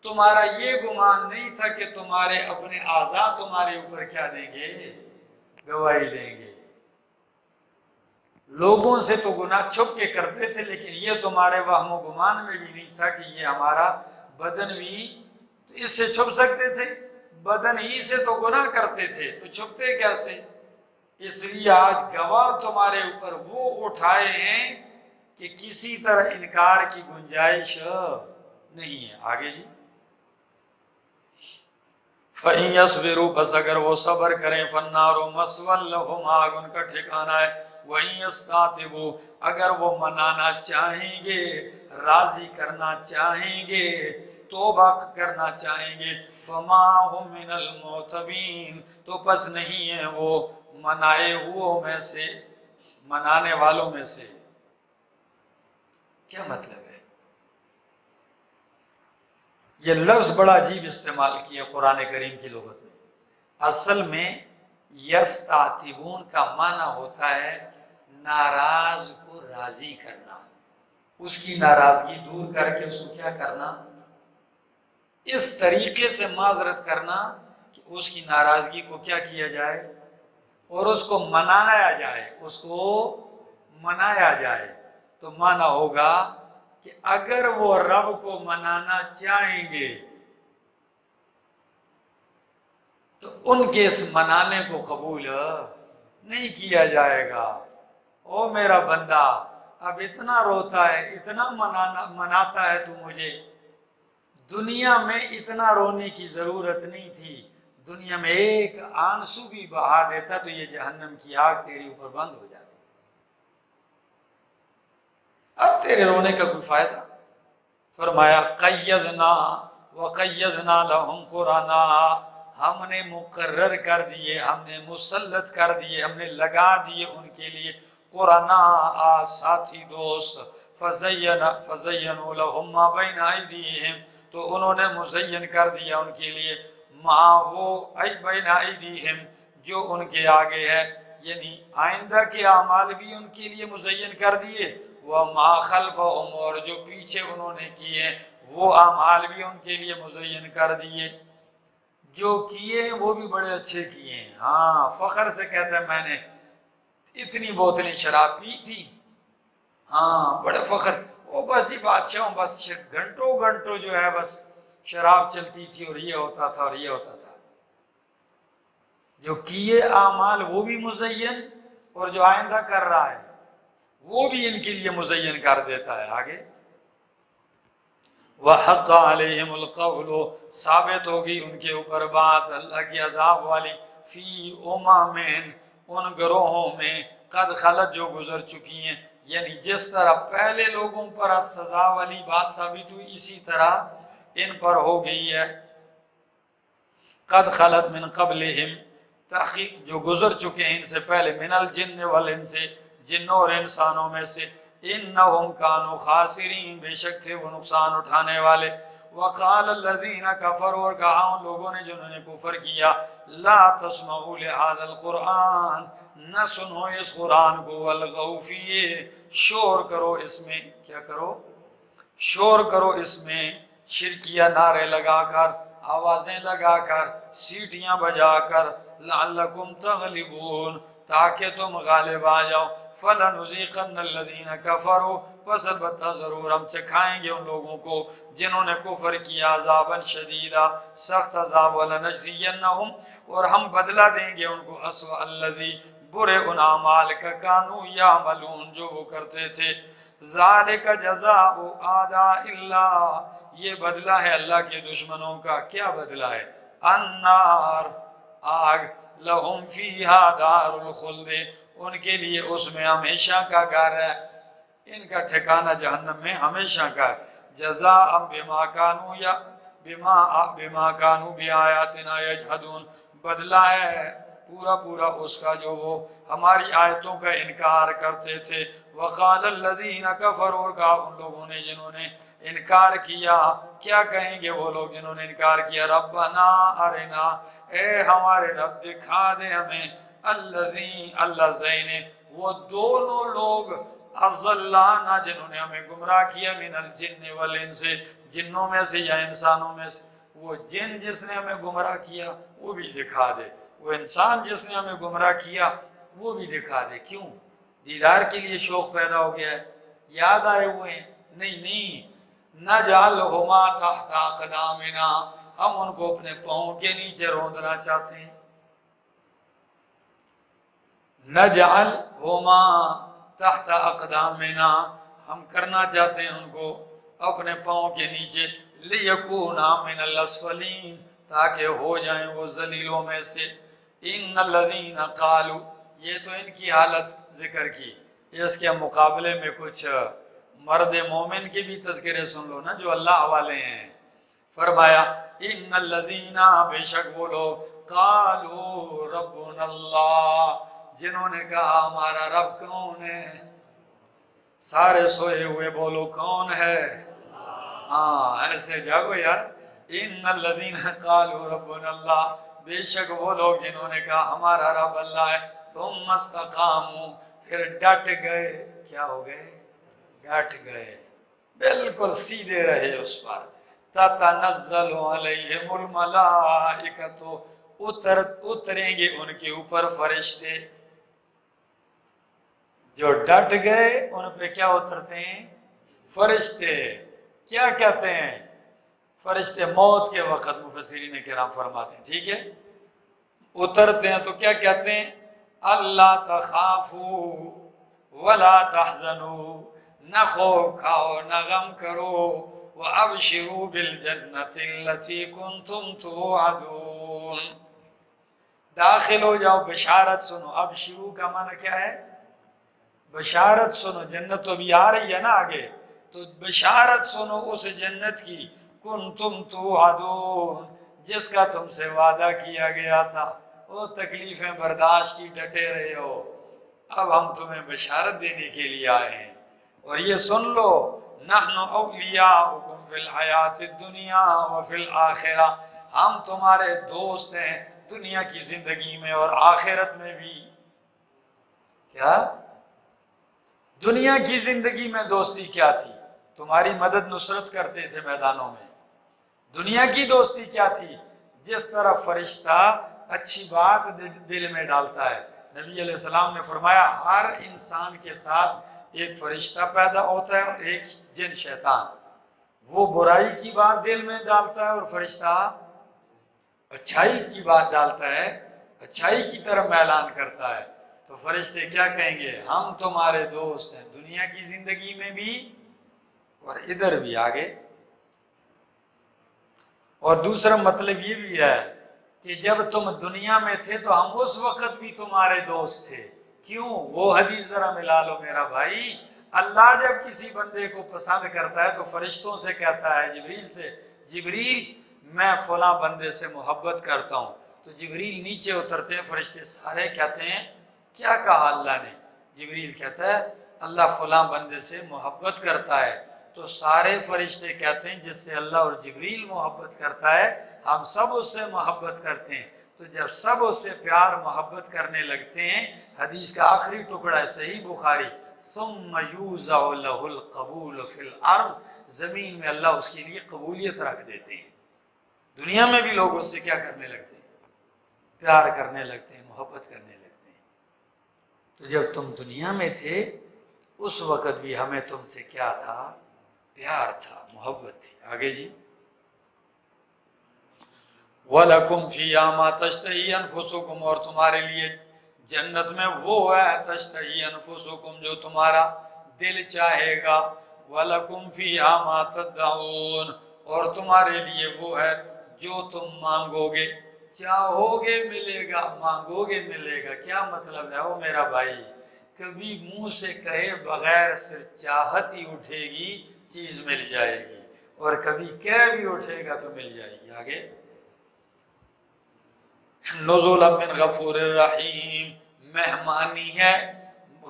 تمہارا یہ گمان نہیں تھا کہ تمہارے اپنے اعضاء تمہارے اوپر کیا دیں گے؟ گواہی دیں گے۔ لوگوں سے تو گناہ چھپ کے کرتے تھے، لیکن یہ تمہارے وہم و گمان میں بھی نہیں تھا کہ یہ ہمارا بدن بھی اس سے چھپ سکتے تھے، بدن ہی سے تو گناہ کرتے تھے تو چھپتے کیسے؟ اس لیے آج گواہ تمہارے اوپر وہ اٹھائے ہیں کہ کسی طرح انکار کی گنجائش نہیں ہے۔ آگے جی، فَإِن يَصْبِرُوا بس اگر وہ صبر کریں، فَالنَّارُ مَثْوًى لَهُمْ آگ ان کا ٹھکانہ ہے، وَإِن يَسْتَعْتِبُوا اگر وہ منانا چاہیں گے، راضی کرنا چاہیں گے، توبہ کرنا چاہیں گے، فَمَا هُم مِّنَ الْمُعْتَبِينَ تو پس نہیں ہیں وہ منائے ہوئوں میں سے، منانے والوں میں سے۔ کیا مطلب ہے؟ یہ لفظ بڑا عجیب استعمال کیا قرآن کریم کی لغت میں۔ اصل میں یستعتبون کا معنی ہوتا ہے ناراض کو راضی کرنا، اس کی ناراضگی دور کر کے اس کو کیا کرنا؟ اس طریقے سے معذرت کرنا کہ اس کی ناراضگی کو کیا کیا جائے اور اس کو منایا جائے، اس کو منایا جائے۔ تو معنی ہوگا کہ اگر وہ رب کو منانا چاہیں گے تو ان کے اس منانے کو قبول نہیں کیا جائے گا۔ او میرا بندہ اب اتنا روتا ہے، اتنا مناتا ہے تو مجھے، دنیا میں اتنا رونے کی ضرورت نہیں تھی، دنیا میں ایک آنسو بھی بہا دیتا تو یہ جہنم کی آگ تیرے اوپر بند ہو جاتی، اب تیرے رونے کا کوئی فائدہ۔ فرمایا قیضنا وقیضنا لہم قرانا ہم نے مقرر کر دیے، ہم نے مسلط کر دیے، ہم نے لگا دیے ان کے لیے قرانا ساتھی دوست، فزینوا لہم ما بین ایدیہم تو انہوں نے مزین کر دیا ان کے لیے ما وہ بین ایدیہم جو ان کے آگے ہے، یعنی آئندہ کے اعمال بھی ان کے لیے مزین کر دیے، وما خلفہم اور جو پیچھے انہوں نے کیے وہ اعمال بھی ان کے لیے مزین کر دیے، جو کیے وہ بھی بڑے اچھے کیے ہیں۔ ہاں فخر سے کہتا ہے میں نے اتنی بوتلیں شراب پی تھی، ہاں بڑے فخر، وہ بس جی بادشاہوں بس گھنٹوں گھنٹوں جو ہے بس شراب چلتی تھی اور یہ ہوتا تھا اور یہ ہوتا تھا. جو کیے اعمال وہ بھی مزین، اور جو آئندہ کر رہا ہے وہ بھی ان کے لیے مزین کر دیتا ہے. آگے وحق علیہم القول، ثابت ہوگی ان کے اوپر بات اللہ کی عذاب والی، فی امم، ان گروہوں میں، قد خلت جو گزر چکی ہیں. یعنی جس طرح پہلے لوگوں پر سزا والی بات ثابت ہوئی اسی طرح ان پر ہو گئی ہے. قد خلت من قبلہم، تحقیق جو گزر چکے ہیں ان سے پہلے، من الجن والانس، جنوں اور انسانوں میں سے، انہم کانوا خاسرین، بے شک تھے وہ نقصان اٹھانے والے. وقال الذین کفروا، اور کہا ان لوگوں نے جنہوں نے کفر کیا، لا تسمعوا لهذا القرآن، نہ سنو اس قرآن کو، والغوا فیہ، شور کرو اس میں. کیا کرو؟ شور کرو اس میں، شرکیہ نعرے لگا کر، آوازیں لگا کر، سیٹیاں بجا کر، لعلکم تغلبون، تاکہ تم غالب آ جاؤ. فَلَنُذِيقَنَّ الَّذِينَ كَفَرُوا، پس البتہ ضرور ہم چکھائیں گے ان لوگوں کو جنہوں نے کفر کیا، عذابًا شدیدا، سخت عذاب. وَلَنَجْزِيَنَّهُمْ، اور ہم بدلہ دیں گے ان کو، أَسْوَأَ الَّذِي، برے ان اعمال کا، كَانُوا يَعْمَلُونَ، جو وہ کرتے تھے. ذَلِكَ جَزَاءُ أَعْدَاءِ اللَّهِ، یہ بدلہ ہے اللہ کے دشمنوں کا. کیا بدلہ ہے؟ النار، آگ، لہم فیہا دار الخلد، ان کے لیے اس میں ہمیشہ کا گھر ہے، ان کا ٹھکانہ جہنم میں ہمیشہ کا ہے. جزاء بما کانوا یا بما کانوا بآیاتنا یجحدون، بدلہ ہے پورا پورا اس کا جو وہ ہماری آیتوں کا انکار کرتے تھے. وقال الذین کفروا، کہا ان لوگوں نے جنہوں نے انکار کیا، کیا کہیں گے وہ لوگ جنہوں نے انکار کیا؟ ربنا ارنا، اے ہمارے رب دکھا دے ہمیں، اللذین، وہ دونوں لوگ، اضلانا، جنہوں نے ہمیں گمراہ کیا، من الجن والانس، جنوں میں سے یا انسانوں میں سے. وہ جن جس نے ہمیں گمراہ کیا وہ بھی دکھا دے، وہ انسان جس نے ہمیں گمراہ کیا وہ بھی دکھا دے. کیوں؟ دیدار کے لیے شوق پیدا ہو گیا ہے، یاد آئے ہوئے ہیں؟ نہیں، نجعلہما تحت اقدامنا، ہم ان کو اپنے پاؤں کے نیچے روندنا چاہتے ہیں. نجعلہما تحت اقدامنا، ہم کرنا چاہتے ہیں ان کو اپنے پاؤں کے نیچے، لیکونا من الاسفلین، تاکہ ہو جائیں وہ ذلیلوں میں سے. ان الذین قالوا، یہ تو ان کی حالت ذکر کی، اس کے مقابلے میں کچھ مرد مومن کے بھی تذکرے سن لو نا جو اللہ والے ہیں. فرمایا ان الذین، بے شک وہ لوگ، قالوا ربنا اللہ، جنہوں نے کہا ہمارا رب کون ہے. سارے سوئے ہوئے بولو کون ہے؟ ہاں ایسے جاگو یار. ان الذین قالوا ربنا اللہ، بے شک وہ لوگ جنہوں نے کہا ہمارا رب اللہ ہے. ثم استقاموا، پھر ڈٹ گئے. کیا ہو گئے؟ ڈٹ گئے، بالکل سیدھے رہے اس پر. تتنزل علیہم الملائکۃ، اتریں گے ان کے اوپر فرشتے. جو ڈٹ گئے ان پہ کیا اترتے ہیں؟ فرشتے. کیا کہتے ہیں فرشتے؟ موت کے وقت مفسرین کرام فرماتے ہیں، ٹھیک ہے، اترتے ہیں تو کیا کہتے ہیں؟ اللہ تخافوا ولا تحزنوا، نہ خوف کھاؤ نہ غم کرو، وابشروا بالجنۃ التي كنتم توعدون، داخل ہو جاؤ، بشارت سنو. ابشروا کا معنی کیا ہے؟ بشارت سنو. جنت تو بھی آ رہی ہے نا آگے، تو بشارت سنو اس جنت کی، کنتم توعدون، جس کا تم سے وعدہ کیا گیا تھا. وہ تکلیفیں برداشت کی، ڈٹے رہے ہو، اب ہم تمہیں بشارت دینے کے لیے آئے ہیں. اور یہ سن لو، نحن اولیاؤکم فی الحیات الدنیا وفی الآخرہ، ہم تمہارے دوست ہیں دنیا کی زندگی میں اور آخرت میں بھی. کیا؟ دنیا کی زندگی میں دوستی کیا تھی؟ تمہاری مدد نصرت کرتے تھے میدانوں میں. دنیا کی دوستی کیا تھی؟ جس طرح فرشتہ اچھی بات دل میں ڈالتا ہے. نبی علیہ السلام نے فرمایا ہر انسان کے ساتھ ایک فرشتہ پیدا ہوتا ہے اور ایک جن شیطان، وہ برائی کی بات دل میں ڈالتا ہے اور فرشتہ اچھائی کی بات ڈالتا ہے، اچھائی کی طرف اعلان کرتا ہے۔ تو فرشتے کیا کہیں گے؟ ہم تمہارے دوست ہیں، دنیا کی زندگی میں بھی اور ادھر بھی آگے۔ اور دوسرا مطلب یہ بھی ہے کہ جب تم دنیا میں تھے تو ہم اس وقت بھی تمہارے دوست تھے۔ کیوں؟ وہ حدیث ذرا ملا لو میرا بھائی۔ اللہ جب کسی بندے کو پسند کرتا ہے تو فرشتوں سے کہتا ہے، جبریل سے، جبریل میں فلاں بندے سے محبت کرتا ہوں۔ تو جبریل نیچے اترتے ہیں، فرشتے سارے کہتے ہیں کیا کہا اللہ نے؟ جبریل کہتا ہے اللہ فلاں بندے سے محبت کرتا ہے۔ تو سارے فرشتے کہتے ہیں جس سے اللہ اور جبریل محبت کرتا ہے ہم سب اس سے محبت کرتے ہیں۔ تو جب سب اس سے پیار محبت کرنے لگتے ہیں، حدیث کا آخری ٹکڑا ہے صحیح بخاری، ثم یوزع له القبول فی الارض، زمین میں اللہ اس کے لیے قبولیت رکھ دیتے ہیں۔ دنیا میں بھی لوگ اس سے کیا کرنے لگتے ہیں؟ پیار کرنے لگتے ہیں، محبت کرنے لگتے ہیں۔ تو جب تم دنیا میں تھے اس وقت بھی ہمیں تم سے کیا تھا؟ پیار تھا، محبت تھی۔ آگے جی، وَلَكُمْ فِيهَا مَا تَشْتَهِي أَنفُسُكُمْ، اور تمہارے لیے جنت میں وہ ہے تشتہی انفسکم جو تمہارا دل چاہے گا، وَلَكُمْ فِيهَا مَا تَدَّعُونَ، اور تمہارے لیے وہ ہے جو تم مانگو گے، چاہو گے ملے گا، مانگو گے ملے گا۔ کیا مطلب ہے وہ میرا بھائی؟ کبھی منہ سے کہے بغیر صرف چاہت ہی اٹھے گی چیز مل جائے گی، اور کبھی کہہ بھی اٹھے گا تو مل جائے گی۔ آگے، نزول من غفور الرحیم، مہمانی ہے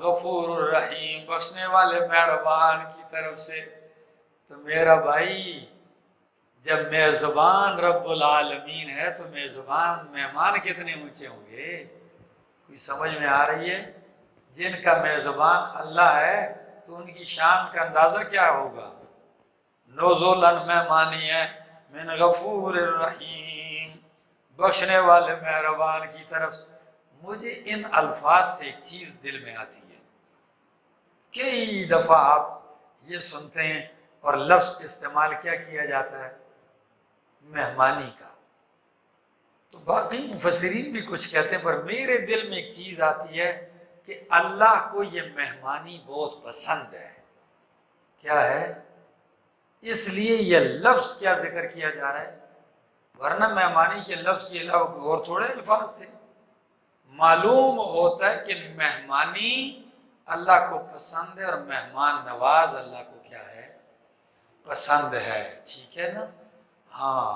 غفور الرحیم، بخشنے والے مہربان کی طرف سے۔ تو میرا بھائی جب میزبان رب العالمین ہے تو میزبان مہمان کتنے اونچے ہوں گے؟ کوئی سمجھ میں آ رہی ہے؟ جن کا میزبان اللہ ہے تو ان کی شان کا اندازہ کیا ہوگا؟ نزولاً مہمانی ہے من غفور الرحیم، بخشنے والے مہربان کی طرف سے۔ مجھے ان الفاظ سے ایک چیز دل میں آتی ہے، کئی دفعہ آپ یہ سنتے ہیں اور لفظ استعمال کیا کیا جاتا ہے؟ مہمانی کا۔ تو باقی مفسرین بھی کچھ کہتے ہیں، پر میرے دل میں ایک چیز آتی ہے کہ اللہ کو یہ مہمانی بہت پسند ہے۔ کیا ہے؟ اس لیے یہ لفظ کیا ذکر کیا جا رہا ہے، ورنہ مہمانی کے لفظ کے علاوہ کوئی اور تھوڑے الفاظ تھے۔ معلوم ہوتا ہے کہ مہمانی اللہ کو پسند ہے اور مہمان نواز اللہ کو کیا ہے؟ پسند ہے۔ ٹھیک ہے نا؟ ہاں،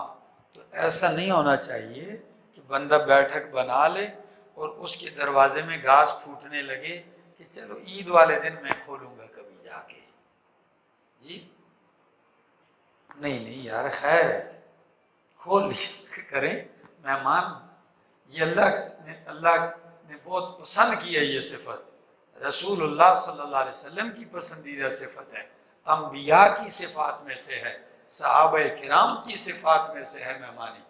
تو ایسا نہیں ہونا چاہیے کہ بندہ بیٹھک بنا لے اور اس کے دروازے میں گھاس پھوٹنے لگے کہ چلو عید والے دن میں کھولوں گا کبھی جا کے۔ جی نہیں نہیں یار، خیر ہے، کھول کریں مہمان۔ یہ اللہ نے بہت پسند کی ہے یہ صفت، رسول اللہ صلی اللہ علیہ وسلم کی پسندیدہ صفت ہے، انبیاء کی صفات میں سے ہے، صحابہ کرام کی صفات میں سے ہے مہمانی۔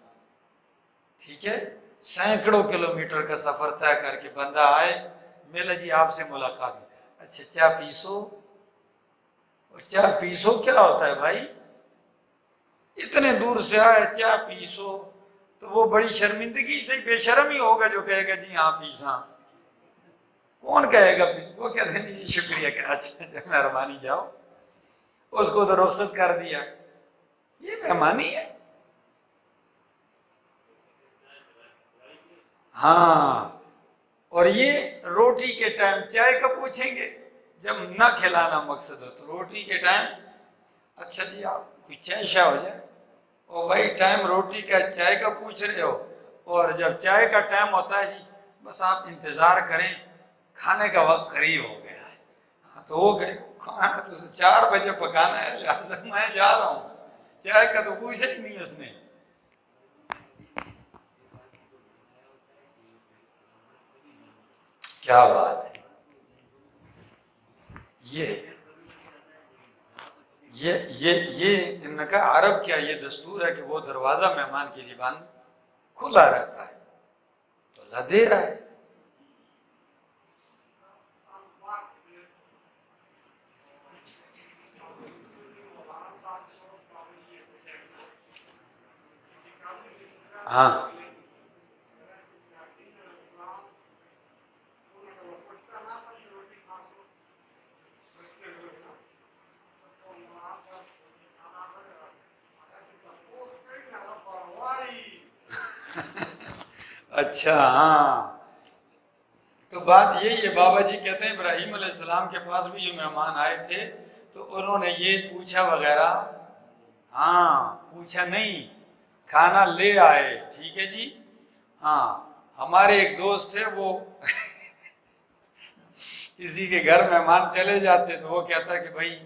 ٹھیک ہے؟ سینکڑوں کلومیٹر کا سفر طے کر کے بندہ آئے، میلا جی آپ سے ملاقات ہوئی، اچھا چائے پیسو؟ چائے پیسو کیا ہوتا ہے بھائی؟ اتنے دور سے آئے چائے پیسو، تو وہ بڑی شرمندگی سے بے شرم ہی ہوگا جو کہے گا جی ہاں پیسا۔ کون کہے گا؟ وہ کہتے ہیں جی شکریہ، کہ اچھا اچھا مہربانی، جاؤ۔ اس کو تو رخصت کر دیا، یہ مہمانی ہے۔ ہاں، اور یہ روٹی کے ٹائم چائے کا پوچھیں گے جب نہ کھلانا مقصد ہو، تو روٹی کے ٹائم اچھا جی آپ کوئی چائے شاہ ہو جائے، اور وہی ٹائم روٹی کا چائے کا پوچھ رہے ہو، اور جب چائے کا ٹائم ہوتا ہے جی بس آپ انتظار کریں کھانے کا وقت قریب ہو گیا ہے، تو وہ کہ کھانا تو 4 بجے پکانا ہے، لہٰذا میں جا رہا ہوں، چائے کا تو پوچھا ہی نہیں اس نے۔ کیا بات ہے! یہ ان کا عرب کیا یہ دستور ہے کہ وہ دروازہ مہمان کے لیے بند کھلا رہتا ہے، تو اللہ دے رہا ہے۔ ہاں اچھا ہاں، تو بات یہی ہے، بابا جی کہتے ہیں ابراہیم علیہ السلام کے پاس بھی جو مہمان آئے تھے تو انہوں نے یہ پوچھا وغیرہ، ہاں پوچھا نہیں، کھانا لے آئے، ٹھیک ہے جی۔ ہاں ہمارے ایک دوست تھے، وہ کسی کے گھر مہمان چلے جاتے تو وہ کہتا کہ بھائی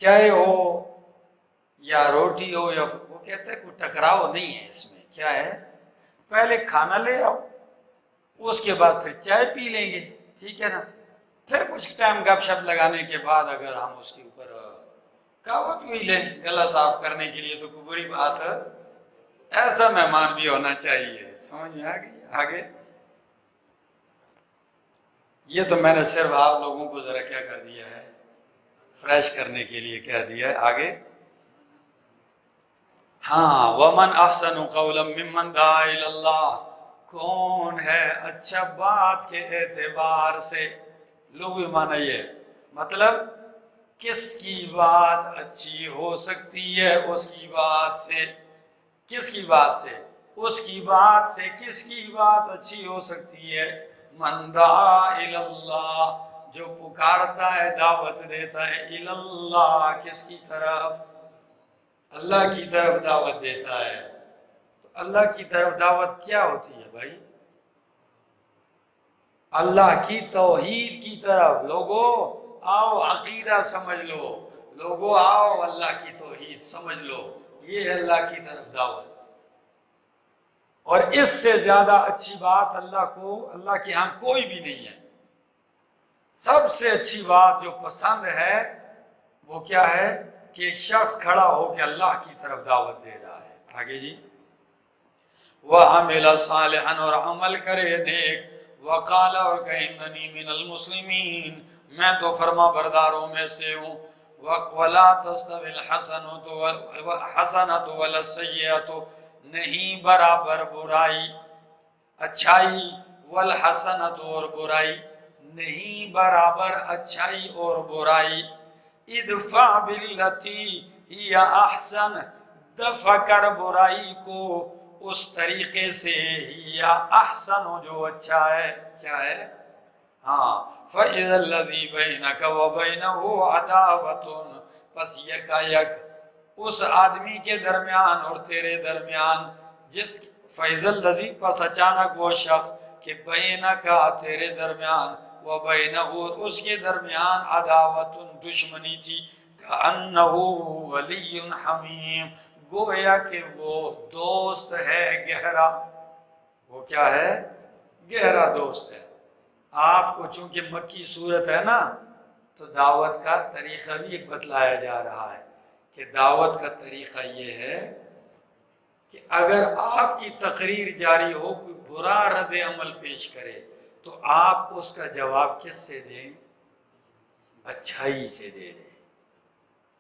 چائے ہو یا روٹی ہو، یا وہ کہتا ہے کوئی ٹکراؤ نہیں ہے اس میں، کیا ہے پہلے کھانا لے آؤ، اس کے بعد پھر چائے پی لیں گے، ٹھیک ہے نا، پھر کچھ ٹائم گپ شپ لگانے کے بعد اگر ہم اس کے اوپر قہوہ پی لیں گلا صاف کرنے کے لیے تو کوئی بری بات ہے، ایسا مہمان بھی ہونا چاہیے، سمجھ میں آ گئی آگے۔ یہ تو میں نے صرف آپ لوگوں کو ذرا کیا کر دیا ہے، فریش کرنے کے لیے کہہ دیا ہے، آگے۔ ہاں وَمَنْ أَحْسَنُ قَوْلًا مِّمَّنْ دَعَا إِلَى اللَّهِ، کون ہے اچھا بات کے اعتبار سے، لغوی معنی یہ ہے، مطلب کس کی بات اچھی ہو سکتی ہے اس کی بات سے، کس کی بات سے، اس کی بات سے کس کی بات اچھی ہو سکتی ہے، من دعا الی اللہ، جو پکارتا ہے دعوت دیتا ہے، الی اللہ کس کی طرف، اللہ کی طرف دعوت دیتا ہے۔ تو اللہ کی طرف دعوت کیا ہوتی ہے بھائی؟ اللہ کی توحید کی طرف، لوگو آؤ عقیدہ سمجھ لو، لوگو آؤ اللہ کی توحید سمجھ لو، یہ ہے اللہ کی طرف دعوت۔ اور اس سے زیادہ اچھی بات اللہ کے ہاں کوئی بھی نہیں ہے۔ سب سے اچھی بات جو پسند ہے وہ کیا ہے کہ ایک شخص کھڑا ہو کے اللہ کی طرف دعوت دے رہا ہے، آگے جی۔ وَعَمِلَ صَالِحًا، اور عمل کرے نیک، وَقَالَ، اور کہیں اِنَّنِی مِنَ الْمُسْلِمِین، میں تو فرما برداروں میں سے ہوں، وَلَا تَسْتَوِي الْحَسَنَةُ وَلَا السَّيِّئَةُ، نہیں برابر برائی اچھائی، والحسنۃ، اور برائی نہیں برابر اچھائی اور برائی، ادفع باللتی ہی احسن، دفع کر برائی کو اس طریقے سے ہی احسن جو اچھا ہے، کیا ہے، ہاں، فَإِذَا الَّذِي بَيْنَكَ وَبَيْنَهُ عَدَاوَةٌ، پس یکا یک اس آدمی کے درمیان اور تیرے درمیان، جس فَإِذَا الَّذِي، پس اچانک وہ شخص کہ بَيْنَكَ تیرے درمیان، وَبَيْنَهُ اس کے درمیان، عَدَاوَةٌ دشمنی تھی، كَأَنَّهُ وَلِيٌّ حَمِيمٌ، گویا کہ وہ دوست ہے گہرا، وہ کیا ہے، گہرا دوست ہے۔ آپ کو چونکہ مکی صورت ہے نا تو دعوت کا طریقہ بھی ایک بتلایا جا رہا ہے کہ دعوت کا طریقہ یہ ہے کہ اگر آپ کی تقریر جاری ہو، کوئی برا رد عمل پیش کرے تو آپ اس کا جواب کس سے دیں، اچھائی سے دے دیں،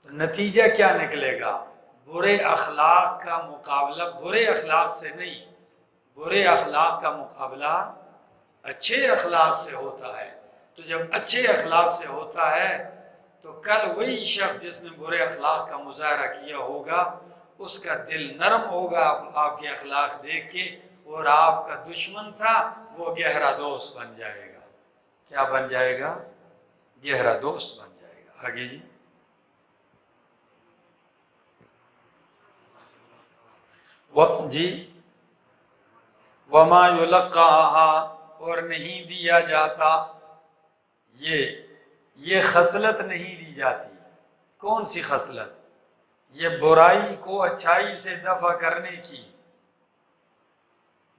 تو نتیجہ کیا نکلے گا، برے اخلاق کا مقابلہ برے اخلاق سے نہیں، برے اخلاق کا مقابلہ اچھے اخلاق سے ہوتا ہے، تو جب اچھے اخلاق سے ہوتا ہے تو کل وہی شخص جس نے برے اخلاق کا مظاہرہ کیا ہوگا اس کا دل نرم ہوگا آپ کے اخلاق دیکھ کے، اور آپ کا دشمن تھا وہ گہرا دوست بن جائے گا، کیا بن جائے گا، گہرا دوست بن جائے گا، آگے جی۔ جی وَمَا يُلَقَّاهَا، اور نہیں دیا جاتا، یہ خصلت نہیں دی جاتی، کون سی خصلت، یہ برائی کو اچھائی سے دفع کرنے کی،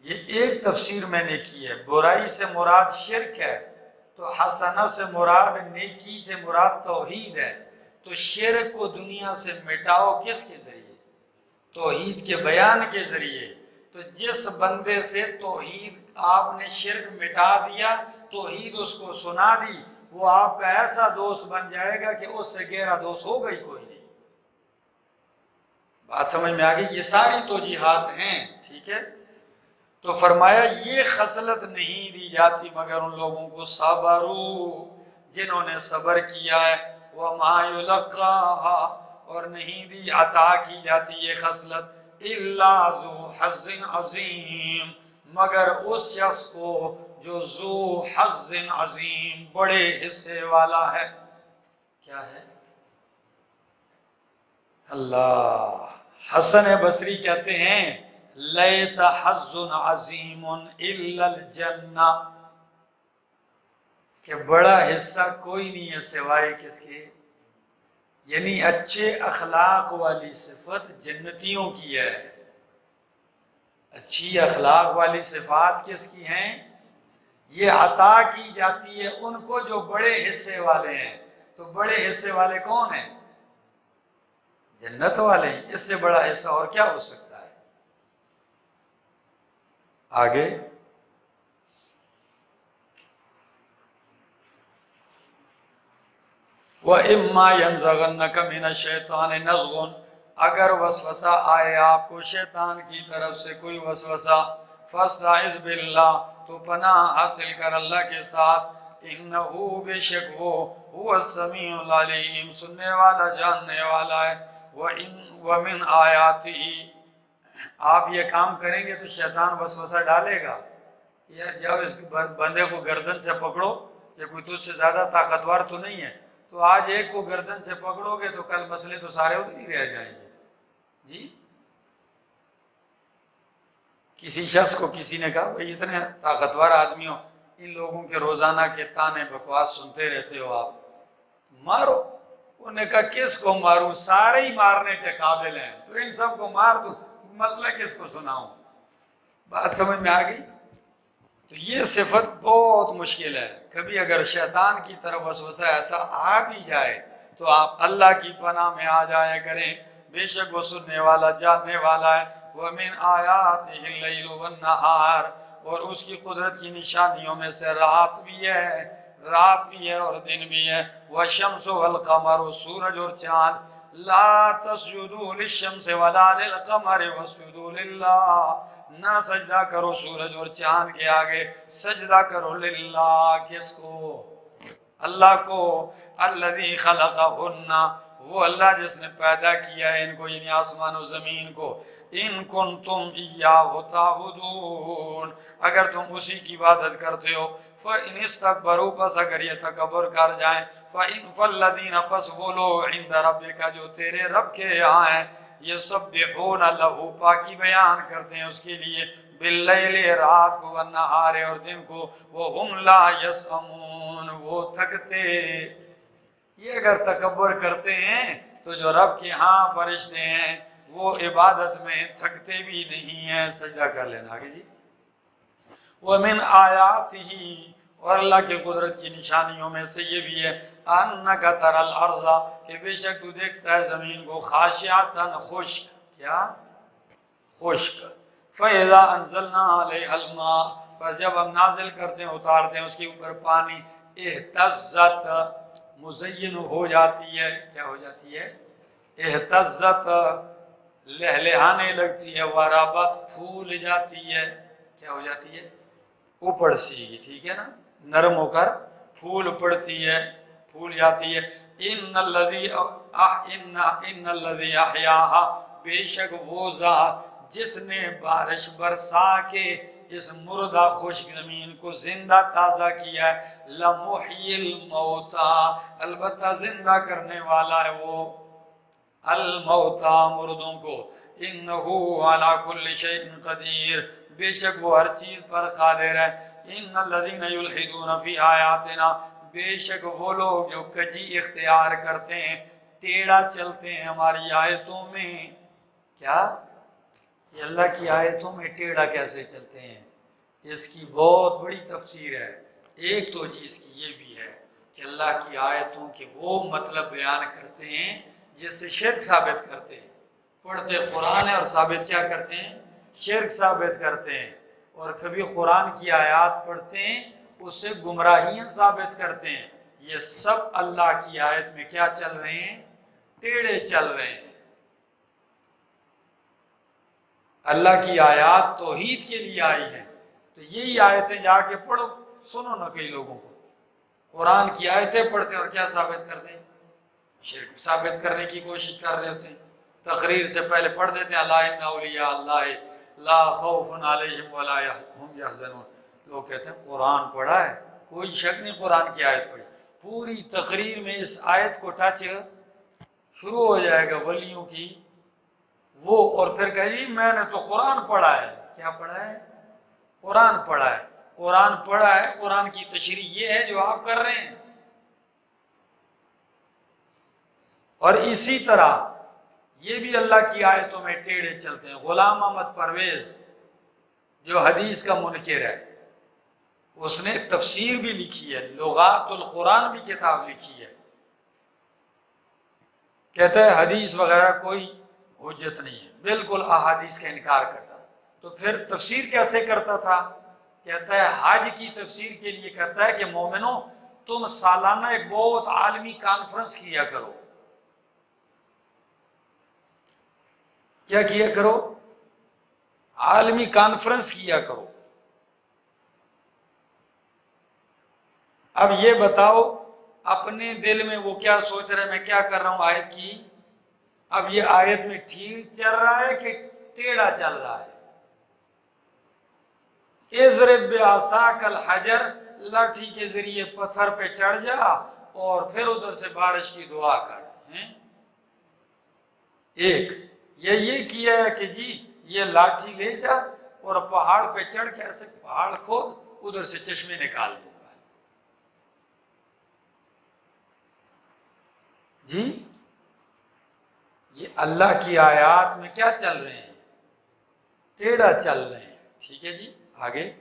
یہ ایک تفسیر میں نے کی ہے، برائی سے مراد شرک ہے تو حسنہ سے مراد نیکی سے مراد توحید ہے، تو شرک کو دنیا سے مٹاؤ کس کے ذریعے، توحید کے بیان کے ذریعے، تو جس بندے سے توحید آپ نے شرک مٹا دیا، توحید اس کو سنا دی، وہ آپ کا ایسا دوست بن جائے گا کہ اس سے گہرا دوست ہوگا ہی کوئی نہیں۔ بات سمجھ میں آ گئی؟ یہ ساری توجیحات ہیں، ٹھیک ہے؟ تو فرمایا یہ خصلت نہیں دی جاتی مگر ان لوگوں کو صبروا، جنہوں نے صبر کیا ہے، وما یلقاها، اور نہیں دی عطا کی جاتی یہ خصلت الا ذو حظ عظیم، مگر اس شخص کو جو ذو حظ عظیم، بڑے حصے والا ہے۔ کیا ہے؟ اللہ، حسن بصری کہتے ہیں لیس حظ عظیم الا الجنہ، کہ بڑا حصہ کوئی نہیں ہے سوائے کس کے؟ یعنی اچھے اخلاق والی صفت جنتیوں کی ہے۔ اچھی اخلاق والی صفات کس کی ہیں؟ یہ عطا کی جاتی ہے ان کو جو بڑے حصے والے ہیں۔ تو بڑے حصے والے کون ہیں؟ جنت والے ہیں۔ اس سے بڑا حصہ اور کیا ہو سکتا ہے؟ آگے وَإِمَّا يَنزَغَنَّكَ مِنَ الشَّيْطَانِ نَزْغٌ، اگر وسوسہ آئے آپ کو شیطان کی طرف سے کوئی وسوسہ، فَاسْتَعِذْ بِاللَّهِ، تو پناہ حاصل کر اللہ کے ساتھ، إِنَّهُ بے شک وہ هُوَ السَّمِيعُ الْعَلِيمُ، سننے والا جاننے والا ہے۔ وَمِنْ آیاتِهِ، آپ یہ کام کریں گے تو شیطان وسوسہ ڈالے گا، یار جاؤ اس بندے کو گردن سے پکڑو، یہ کوئی تجھ سے زیادہ طاقتور تو نہیں ہے، تو آج ایک کو گردن سے پکڑو گے تو کل مسئلے تو سارے ادھر ہی رہ جائیں گے۔ جی کسی شخص کو کسی نے کہا بھئی اتنے طاقتور آدمی ہو، ان لوگوں کے روزانہ کے تانے بکواس سنتے رہتے ہو، آپ مارو۔ انہوں نے کہا کس کو ماروں؟ سارے ہی مارنے کے قابل ہیں، تو ان سب کو مار دوں، مسئلہ کس کو سناؤں؟ بات سمجھ میں آ گئی؟ تو یہ صفت بہت مشکل ہے۔ کبھی اگر شیطان کی طرف وسوسہ ایسا آ بھی جائے تو آپ اللہ کی پناہ میں آ جایا کریں، بے شک وہ سننے والا جاننے والا ہے۔ وَمِنْ آیَاتِهِ اللَّيْلُ وَالنَّهَارُ، اور اس کی قدرت کی نشانیوں میں سے رات بھی ہے اور دن بھی ہے۔ وَالشَّمْسُ وَالْقَمَرُ، سورج اور چاند۔ لا تسجدوا للشمس ولا للقمر واسجدوا للہ، نہ سجدہ کرو سورج اور چاند کے آگے، سجدہ کرو للہ، کس کو؟ اللہ کو۔ الذی خلقہن، وہ اللہ جس نے پیدا کیا ہے ان کو، یعنی آسمان و زمین کو۔ ان کنتم ایاہ تعبدون، اگر تم اسی کی عبادت کرتے ہو۔ فإن استکبروا، پس اگر یہ تکبر کر جائیں، فالذین، پس وہ لوگ، عند ربک، جو تیرے رب کے یہاں ہیں، یسبحون لہ، پاکی بیان کرتے ہیں اس کے لیے، باللیل، رات کو، والنہار، اور دن کو، وہم لا یسأمون، وہ تھکتے۔ یہ اگر تکبر کرتے ہیں تو جو رب کے ہاں فرشتے ہیں وہ عبادت میں تھکتے بھی نہیں ہیں۔ سجدہ کر لینا آگے جی۔ وَمِنْ آیَاتِهِ، اور اللہ کے قدرت کی نشانیوں میں سے یہ بھی ہے، أَنَّكَ تَرَى الْأَرْضَ، کہ بے شک تو دیکھتا ہے زمین کو، خاشعۃ، خشک، کیا؟ خشک۔ فَإِذَا أَنزَلْنَا عَلَيْهَا الْمَاءَ، پس جب ہم نازل کرتے ہیں، اتارتے ہیں اس کے اوپر پانی، اہتزت، مزین ہو جاتی ہے، کیا ہو جاتی ہے؟ اہتزت، لہلہانے لگتی ہے، وربت، پھول جاتی ہے، کیا ہو جاتی ہے؟ اوپر سی، ٹھیک ہے نا، نرم ہو کر پھول پڑتی ہے، پھول جاتی ہے۔ ان الذی احیاہا، بے شک وہ ذات جس نے بارش برسا کے اس مردہ خشک زمین کو زندہ تازہ کیا ہے، لمحی الموتى، البتہ زندہ کرنے والا ہے وہ الموتى، مردوں کو۔ انہو علی کل شیء قدیر، بے شک وہ ہر چیز پر قادر ہے۔ ان الذین یلحدون فی آیاتنا، بے شک وہ لوگ جو کجی اختیار کرتے ہیں، ٹیڑھا چلتے ہیں ہماری آیتوں میں۔ کیا؟ یہ اللہ کی آیتوں میں ٹیڑھا کیسے چلتے ہیں؟ اس کی بہت بڑی تفسیر ہے۔ ایک تو چیز کی یہ بھی ہے کہ اللہ کی آیتوں کے وہ مطلب بیان کرتے ہیں جس سے شرک ثابت کرتے ہیں۔ پڑھتے قرآن ہے اور ثابت کیا کرتے ہیں؟ شرک ثابت کرتے ہیں۔ اور کبھی قرآن کی آیات پڑھتے ہیں، اس سے گمراہیاں ثابت کرتے ہیں۔ یہ سب اللہ کی آیت میں کیا چل رہے ہیں؟ ٹیڑھے چل رہے ہیں۔ اللہ کی آیات توحید کے لیے آئی ہیں، تو یہی آیتیں جا کے پڑھو، سنو نہ کئی لوگوں کو قرآن کی آیتیں پڑھتے ہیں اور کیا ثابت کرتے ہیں؟ شرک ثابت کرنے کی کوشش کر رہے ہوتے ہیں۔ تقریر سے پہلے پڑھ دیتے ہیں الا ان اولیاء اللہ لا خوف علیہم ولا هم یحزنون۔ لوگ کہتے ہیں قرآن پڑھا ہے، کوئی شک نہیں قرآن کی آیت پڑھی، پوری تقریر میں اس آیت کو ٹچ شروع ہو جائے گا ولیوں کی وہ، اور پھر کہی میں نے تو قرآن پڑھا ہے۔ کیا پڑھا ہے؟ قرآن پڑھا ہے۔ قرآن پڑھا ہے، قرآن کی تشریح یہ ہے جو آپ کر رہے ہیں۔ اور اسی طرح یہ بھی اللہ کی آیتوں میں ٹیڑھے چلتے ہیں۔ غلام احمد پرویز جو حدیث کا منکر ہے، اس نے تفسیر بھی لکھی ہے، لغات القرآن بھی کتاب لکھی ہے، کہتا ہے حدیث وغیرہ کوئی حجت نہیں ہے، بالکل احادیث کا انکار کرتا۔ تو پھر تفسیر کیسے کرتا تھا؟ کہتا ہے حج کی تفسیر کے لیے کہتا ہے کہ مومنوں تم سالانہ ایک بہت عالمی کانفرنس کیا کرو۔ کیا کیا کرو؟ عالمی کانفرنس کیا کرو۔ اب یہ بتاؤ اپنے دل میں وہ کیا سوچ رہا ہے میں کیا کر رہا ہوں آیت کی؟ اب یہ آیت میں ٹھیک چل رہا ہے کہ ٹیڑھا چل رہا ہے؟ اضرب بعصاک الحجر، لاٹھی کے ذریعے پتھر پہ چڑھ جا اور پھر ادھر سے بارش کی دعا کر۔ ایک یہ کیا ہے کہ جی یہ لاٹھی لے جا اور پہاڑ پہ چڑھ کے ایسے پہاڑ کھود ادھر سے چشمے نکال دوں گا۔ جی یہ اللہ کی آیات میں کیا چل رہے ہیں؟ ٹیڑھا چل رہے ہیں۔ ٹھیک ہے جی آگے۔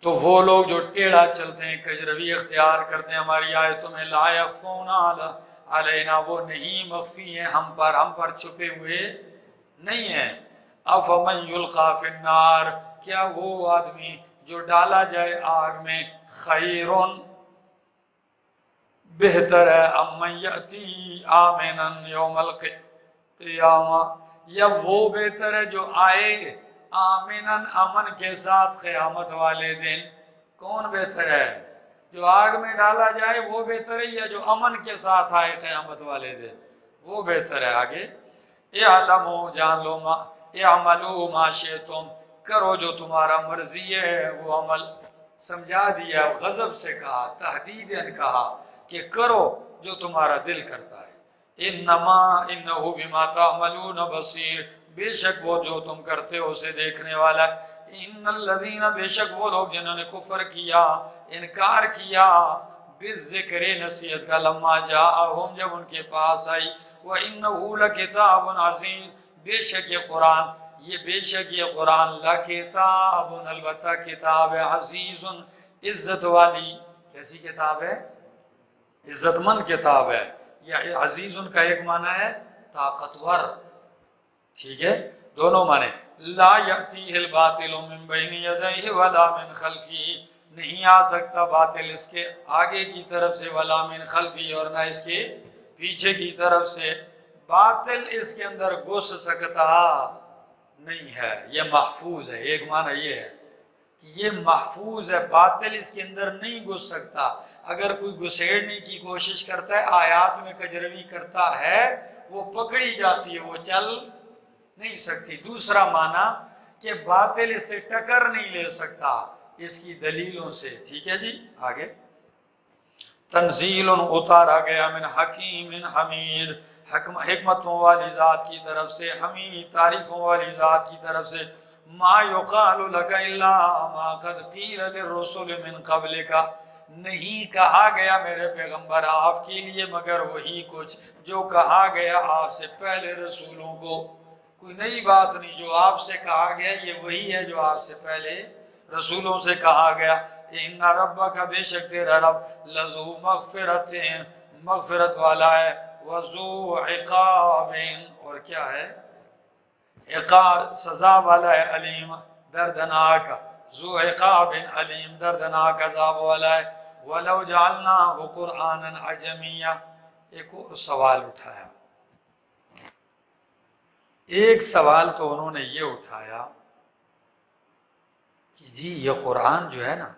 تو وہ لوگ جو ٹیڑھا چلتے ہیں، کجروی اختیار کرتے ہیں ہماری آیتوں میں، لا یخفون علینا، وہ نہیں مخفی ہیں ہم پر چھپے ہوئے نہیں ہیں۔ افمن یلقی فی النار، کیا وہ آدمی جو ڈالا جائے آگ میں، خیرن بہتر ہے، امن یأتی آمنا یوم القیامہ، یا وہ بہتر ہے جو آئے آمنن امن کے ساتھ قیامت والے دن؟ کون بہتر ہے؟ جو آگ میں ڈالا جائے وہ بہتر ہے یا جو امن کے ساتھ آئے قیامت والے دن؟ وہ بہتر ہے۔ آگے اعلموا، جان لو، اعملوا ما شئتم، کرو جو تمہارا مرضی ہے وہ عمل۔ سمجھا دیا، غضب سے کہا، تحدیداً کہا کہ کرو جو تمہارا دل کرتا ہے۔ انما انہ بما تعملون بصیر، بے شک وہ جو تم کرتے ہو اسے دیکھنے والا ہے۔ ان الذین، بے شک وہ لوگ جنہوں نے کفر کیا، انکار کیا، بالذکر، نصیحت کا، لما جاءہم، جب ان کے پاس آئی، وانہ لکتاب عزیز، بے شک یہ قرآن، بے شک یہ قرآن، لکتاب، البتہ کتاب ہے، عزیز، عزت والی۔ کیسی کتاب ہے؟ عزت مند کتاب ہے۔ یا عزیز کا ایک معنی ہے طاقتور، ٹھیک ہے، دونوں معنی۔ لا یأتیہ الباطل من بین یدیہ ولا من خلفہ، نہیں آ سکتا باطل اس کے آگے کی طرف سے، ولا من خلفہ، اور نہ اس کے پیچھے کی طرف سے۔ باطل اس کے اندر گھس سکتا نہیں ہے، یہ محفوظ ہے۔ ایک معنی یہ ہے کہ یہ محفوظ ہے، باطل اس کے اندر نہیں گھس سکتا۔ اگر کوئی گھسیڑنے کی کوشش کرتا ہے، آیات میں کجروی کرتا ہے، وہ پکڑی جاتی ہے، وہ چل نہیں سکتی۔ دوسرا معنی کہ باطل اس سے ٹکر نہیں لے سکتا اس کی دلیلوں سے۔ ٹھیک ہے جی آگے۔ تنزیل، اتارا گیا، من حکیم حمید، حکمتوں والی ذات کی طرف سے، حمید، تعریفوں والی ذات کی طرف سے۔ ما یقال لک الا ما قد قیل للرسل من قبلک، نہیں کہا گیا میرے پیغمبر آپ کے لیے مگر وہی کچھ جو کہا گیا آپ سے پہلے رسولوں کو۔ کوئی نئی بات نہیں، جو آپ سے کہا گیا یہ وہی ہے جو آپ سے پہلے رسولوں سے کہا گیا۔ ان ربک، بے شک تیرا رب، لذو مغفرت، مغفرت والا ہے، وذو عقاب، اور کیا ہے؟ عقاب، سزا والا ہے، علیم، دردناک، ذو عقاب علیم، دردناک عذاب والا ہے۔ وَلَوْ جَعَلْنَاهُ قُرْآنًا عَجَمِيًّا، ایک اور سوال اٹھایا ایک سوال تو انہوں نے یہ اٹھایا کہ جی یہ قرآن جو ہے نا،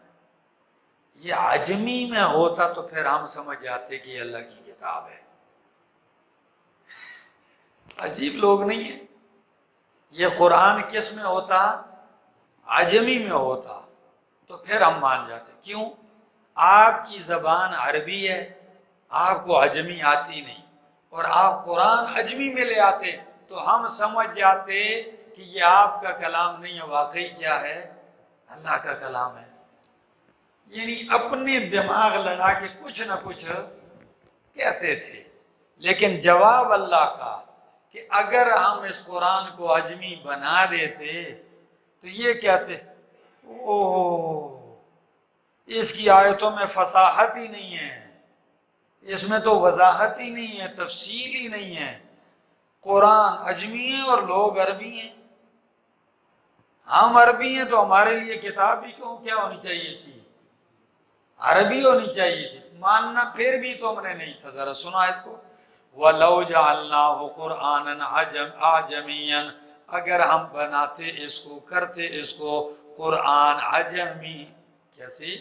یہ عجمی میں ہوتا تو پھر ہم سمجھ جاتے کہ یہ اللہ کی کتاب ہے۔ عجیب لوگ نہیں ہیں، یہ قرآن کس میں ہوتا؟ عجمی میں ہوتا تو پھر ہم مان جاتے۔ کیوں؟ آپ کی زبان عربی ہے، آپ کو عجمی آتی نہیں، اور آپ قرآن عجمی میں لے آتے تو ہم سمجھ جاتے کہ یہ آپ کا کلام نہیں ہے، واقعی کیا ہے؟ اللہ کا کلام ہے۔ یعنی اپنے دماغ لڑا کے کچھ نہ کچھ کہتے تھے، لیکن جواب اللہ کا کہ اگر ہم اس قرآن کو عجمی بنا دیتے تو یہ کہتے اوہ اس کی آیتوں میں فصاحت ہی نہیں ہے، اس میں تو وضاحت ہی نہیں ہے، تفصیل ہی نہیں ہے، قرآن عجمی ہے اور لوگ عربی ہیں، ہم عربی ہیں تو ہمارے لیے کتاب بھی کیا ہونی چاہیے تھی؟ عربی ہونی چاہیے تھی۔ ماننا پھر بھی تم نے نہیں تھا۔ ذرا سنا آیت کو، وَلَوْ جَعَلْنَاهُ قُرْآنًا عَجَمِيًّا، اگر ہم بناتے اس کو، کرتے اس کو قرآن عجمی، کیسی؟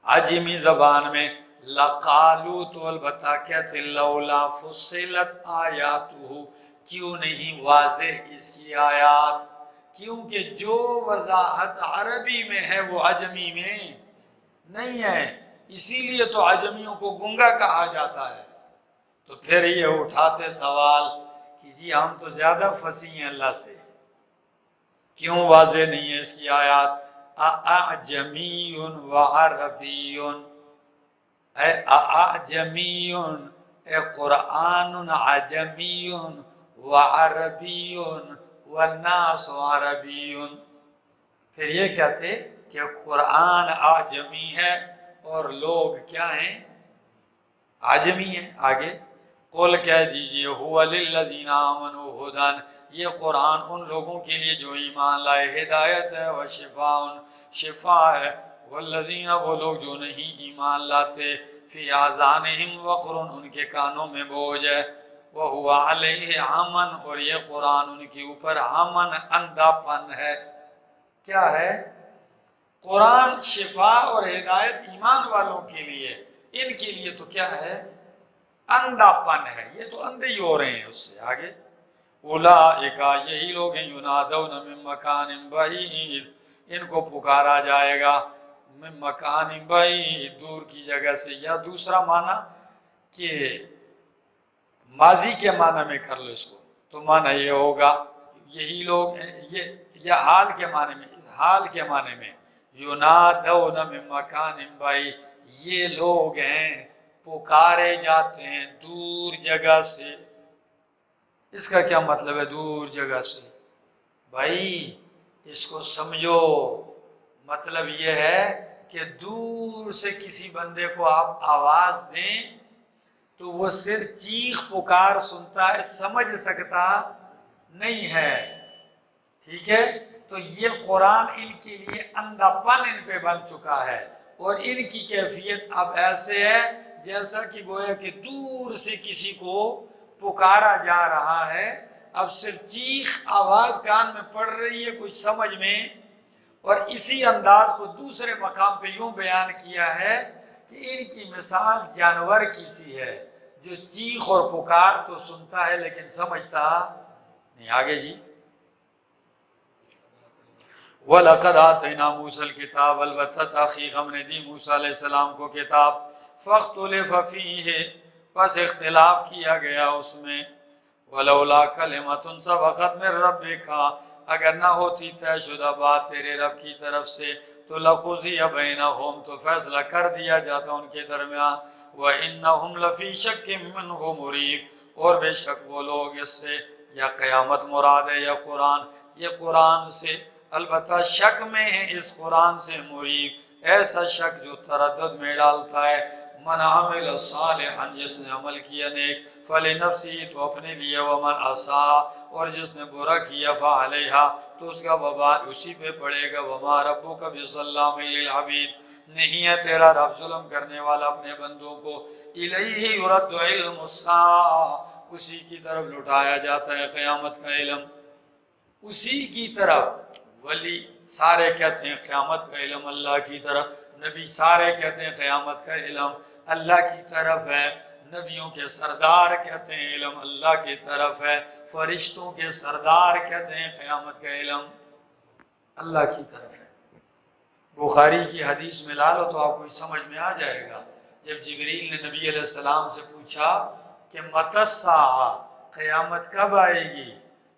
عجمی زبان میں، لَقَالُوا تو البتہ کہتے لَوْلَا فُصِّلَتْ آیَاتُهُ، کیوں نہیں واضح اس کی آیات؟ کیونکہ جو وضاحت عربی میں ہے وہ عجمی میں نہیں ہے، اسی لیے تو عجمیوں کو گنگا کہا جاتا ہے۔ تو پھر یہ اٹھاتے سوال کہ جی ہم تو زیادہ فصیح ہیں اللہ سے، کیوں واضح نہیں ہے اس کی آیات؟ اعجمی و عربی، اے اعجمی، اے قرآن عجمی و عربی والناس عربی۔ پھر یہ کہتے کہ قرآن عجمی ہے اور لوگ کیا ہیں؟ عجمی ہیں۔ آگے قل کہہ دیجئے هو للذین آمنوا ھدی، یہ قرآن ان لوگوں کے لیے جو ایمان لائے ہدایت ہے، وشفاء شفا ہے، والذین وہ لوگ جو نہیں ایمان لاتے فی آذانہم وقر ان کے کانوں میں بوجھ ہے، وہو علیہ عمن اور یہ قرآن ان کے اوپر عمن اندھا پن ہے۔ کیا ہے؟ قرآن شفا اور ہدایت ایمان والوں کے لیے، ان کے لیے تو کیا ہے؟ اندھا پن ہے، یہ تو اندھے ہی ہو رہے ہیں اس سے۔ آگے اولئک یہی لوگ ہیں، ینادون من مکان بعید، ان کو پکارا جائے گا من مکان بعید، دور کی جگہ سے، یا دوسرا معنی کہ ماضی کے معنی میں کر لو اس کو تو معنی یہ ہوگا یہی لوگ ہیں، یہ حال کے معنی میں، اس حال کے معنی میں ینادون من مکان بعید، یہ لوگ ہیں پکارے جاتے ہیں دور جگہ سے۔ اس کا کیا مطلب ہے دور جگہ سے؟ بھائی اس کو سمجھو، مطلب یہ ہے کہ دور سے کسی بندے کو آپ آواز دیں تو وہ صرف چیخ پکار سنتا ہے، سمجھ سکتا نہیں ہے، ٹھیک ہے؟ تو یہ قرآن ان کے لیے اندھا پن ان پہ بن چکا ہے، اور ان کی کیفیت اب ایسے ہے جیسا کہ گویا کہ دور سے کسی کو پکارا جا رہا ہے، اب صرف چیخ آواز کان میں پڑ رہی ہے کچھ سمجھ میں، اور اسی انداز کو دوسرے مقام پہ یوں بیان کیا ہے کہ ان کی مثال جانور کی سی ہے جو چیخ اور پکار تو سنتا ہے لیکن سمجھتا نہیں۔ آگے جی وَلَقَدْ آتَيْنَا مُوسَى الْكِتَابَ، البتہ تحقیق ہم نے دی موسیٰ علیہ السلام کو کتاب، فَاخْتُلِفَ فِيهِ پس اختلاف کیا گیا اس میں، وَلَوْلَا كَلِمَةٌ سَبَقَتْ مِن رَبِّكَ اگر نہ ہوتی طے شدہ بات تیرے رب کی طرف سے تو لَقُضِيَ بَيْنَهُمْ تو فیصلہ کر دیا جاتا ان کے درمیان، وَإِنَّهُمْ لَفِي شَكٍّ مِّنْهُ مُرِيبٍ اور بے شک وہ لوگ اس سے، یا قیامت مراد ہے یا قرآن، یہ قرآن سے البتہ شک میں ہے اس قرآن سے مریب، ایسا شک جو تردد میں ڈالتا ہے۔ من عمل صالحا جس نے عمل کیا نیک فلنفسی تو اپنے لیے، ومن عصا اور جس نے برا کیا فعلیہا تو اس کا وبال اسی پہ پڑے گا، وما ربک بظلام للعبید نہیں ہے تیرا رب ظلم کرنے والا اپنے بندوں کو، الیہ یرد علم الساعہ اسی کی طرف لوٹایا جاتا ہے قیامت کا علم، اسی کی طرف۔ ولی سارے کہتے ہیں قیامت کا علم اللہ کی طرف، نبی سارے کہتے ہیں قیامت کا علم اللہ کی طرف ہے، نبیوں کے سردار کہتے ہیں علم اللہ کی طرف ہے، فرشتوں کے سردار کہتے ہیں قیامت کا علم اللہ کی طرف ہے۔ بخاری کی حدیث میں لا لو تو آپ کو سمجھ میں آ جائے گا۔ جب جبریل نے نبی علیہ السلام سے پوچھا کہ متی الساعہ، قیامت کب آئے گی،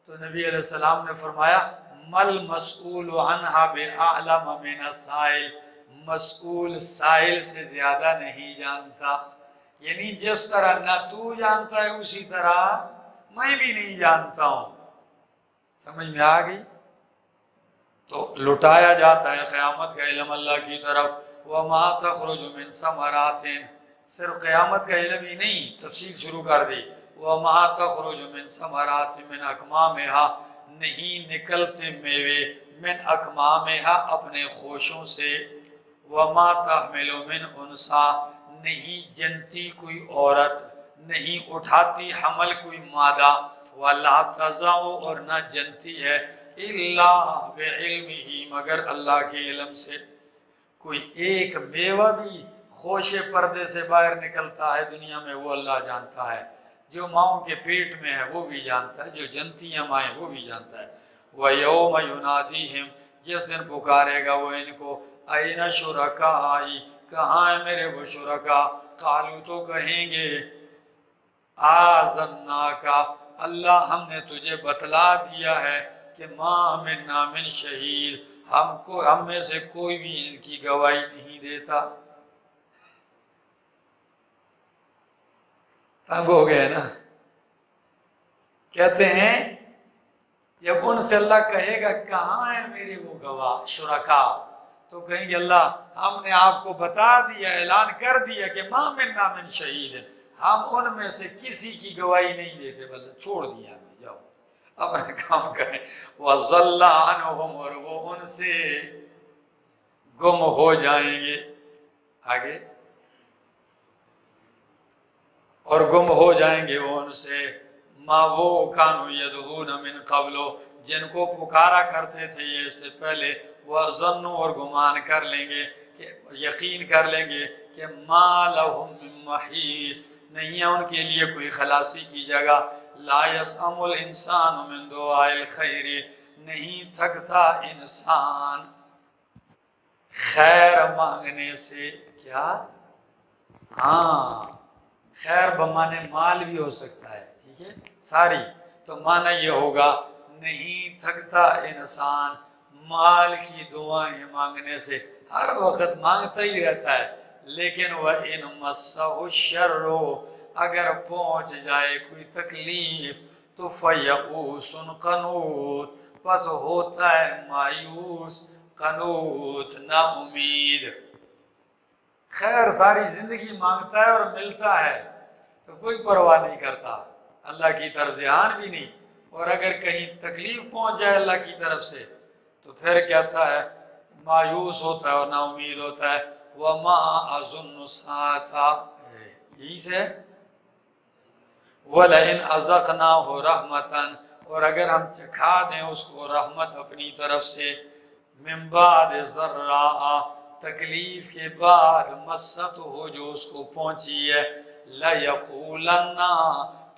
تو نبی علیہ السلام نے فرمایا مل مسئول عنہا بأعلم من السائل، مسئول سائل سے زیادہ نہیں جانتا، یعنی جس طرح نہ تو جانتا ہے اسی طرح میں بھی نہیں جانتا ہوں۔ سمجھ میں آ گئی؟ تو لٹایا جاتا ہے قیامت کا علم اللہ کی طرف۔ وَمَا تَخْرُجُ مِن ثَمَرَاتٍ، صرف قیامت کا علم ہی نہیں، تفصیل شروع کر دی۔ وَمَا تَخْرُجُ مِن ثَمَرَاتٍ مِن أَكْمَامِهَا، نہیں نکلتے میوے، من أَكْمَامِهَا اپنے خوشوں سے۔ وَمَا تَحْمِلُ مِنْ أُنْثَىٰ، نہیں جنتی کوئی عورت، نہیں اٹھاتی حمل کوئی مادہ، وَلَا تَضَعُ، اور نہ جنتی ہے، إِلَّا بِعِلْمِهِ، مگر اللہ کے علم سے۔ کوئی ایک میوہ بھی خوش پردے سے باہر نکلتا ہے دنیا میں وہ اللہ جانتا ہے، جو ماؤں کے پیٹ میں ہے وہ بھی جانتا ہے، جو جنتیاں مائیں وہ بھی جانتا ہے۔ وَيَوْمَ يُنَادِيهِمْ، جس دن پکارے گا وہ ان کو، أَيْنَ شُرَكَائِي، کہاں ہے میرے وہ شرکا، قالوا تو کہیں گے آذناک، اللہ ہم نے تجھے بتلا دیا ہے کہ ما منا من شہید، ہم میں سے کوئی بھی ان کی گواہی نہیں دیتا۔ تنگ ہو گئے نا؟ کہتے ہیں جب ان سے اللہ کہے گا کہاں ہے میرے وہ گواہ شرکا، تو کہیں گے اللہ ہم نے آپ کو بتا دیا، اعلان کر دیا کہ ما منا من شہید، ہم ان میں سے کسی کی گواہی نہیں دیتے، بلکہ چھوڑ دیا ہم نے، جاؤ اپنا کام کریں۔ وَضَلَّ عَنْهُمْ، اور وہ ان سے گم ہو جائیں گے، آگے اور گم ہو جائیں گے وہ ان سے، ما وہ کانوا یدعون من قبل، جن کو پکارا کرتے تھے یہ اس سے پہلے، وَظَنُّوا، اور گمان کر لیں گے کہ یقین کر لیں گے کہ ما لَهُم من محیص، نہیں ہے ان کے لیے کوئی خلاصی کی جگہ، لا يسأم الانسان من دعاء الخیر، نہیں تھکتا انسان خیر مانگنے سے، کیا؟ ہاں، خیر بمانے مال بھی ہو سکتا ہے، ٹھیک ہے ساری، تو معنی یہ ہوگا نہیں تھکتا انسان مال کی دعائیں مانگنے سے، ہر وقت مانگتا ہی رہتا ہے، لیکن وَإِن مَسَّهُ الشَّرُّ، اگر پہنچ جائے کوئی تکلیف تو فَيَئُوسٌ قَنُوطٌ، پس ہوتا ہے مایوس، قنوط نا امید۔ خیر ساری زندگی مانگتا ہے اور ملتا ہے تو کوئی پرواہ نہیں کرتا، اللہ کی طرف دھیان بھی نہیں، اور اگر کہیں تکلیف پہنچ جائے اللہ کی طرف سے تو پھر کہتا ہے مایوس ہوتا ہے اور نا امید ہوتا ہے۔ وَمَا أَظُنُّ السَّاعَةَ، یہی سے وَلَئِنْ أَذَقْنَاهُ رَحْمَةً، اور اگر ہم چکھا دیں اس کو رحمت اپنی طرف سے، من بعد ضراء، تکلیف کے بعد، مست ہو جو اس کو پہنچی ہے، لَيَقُولَنَّ،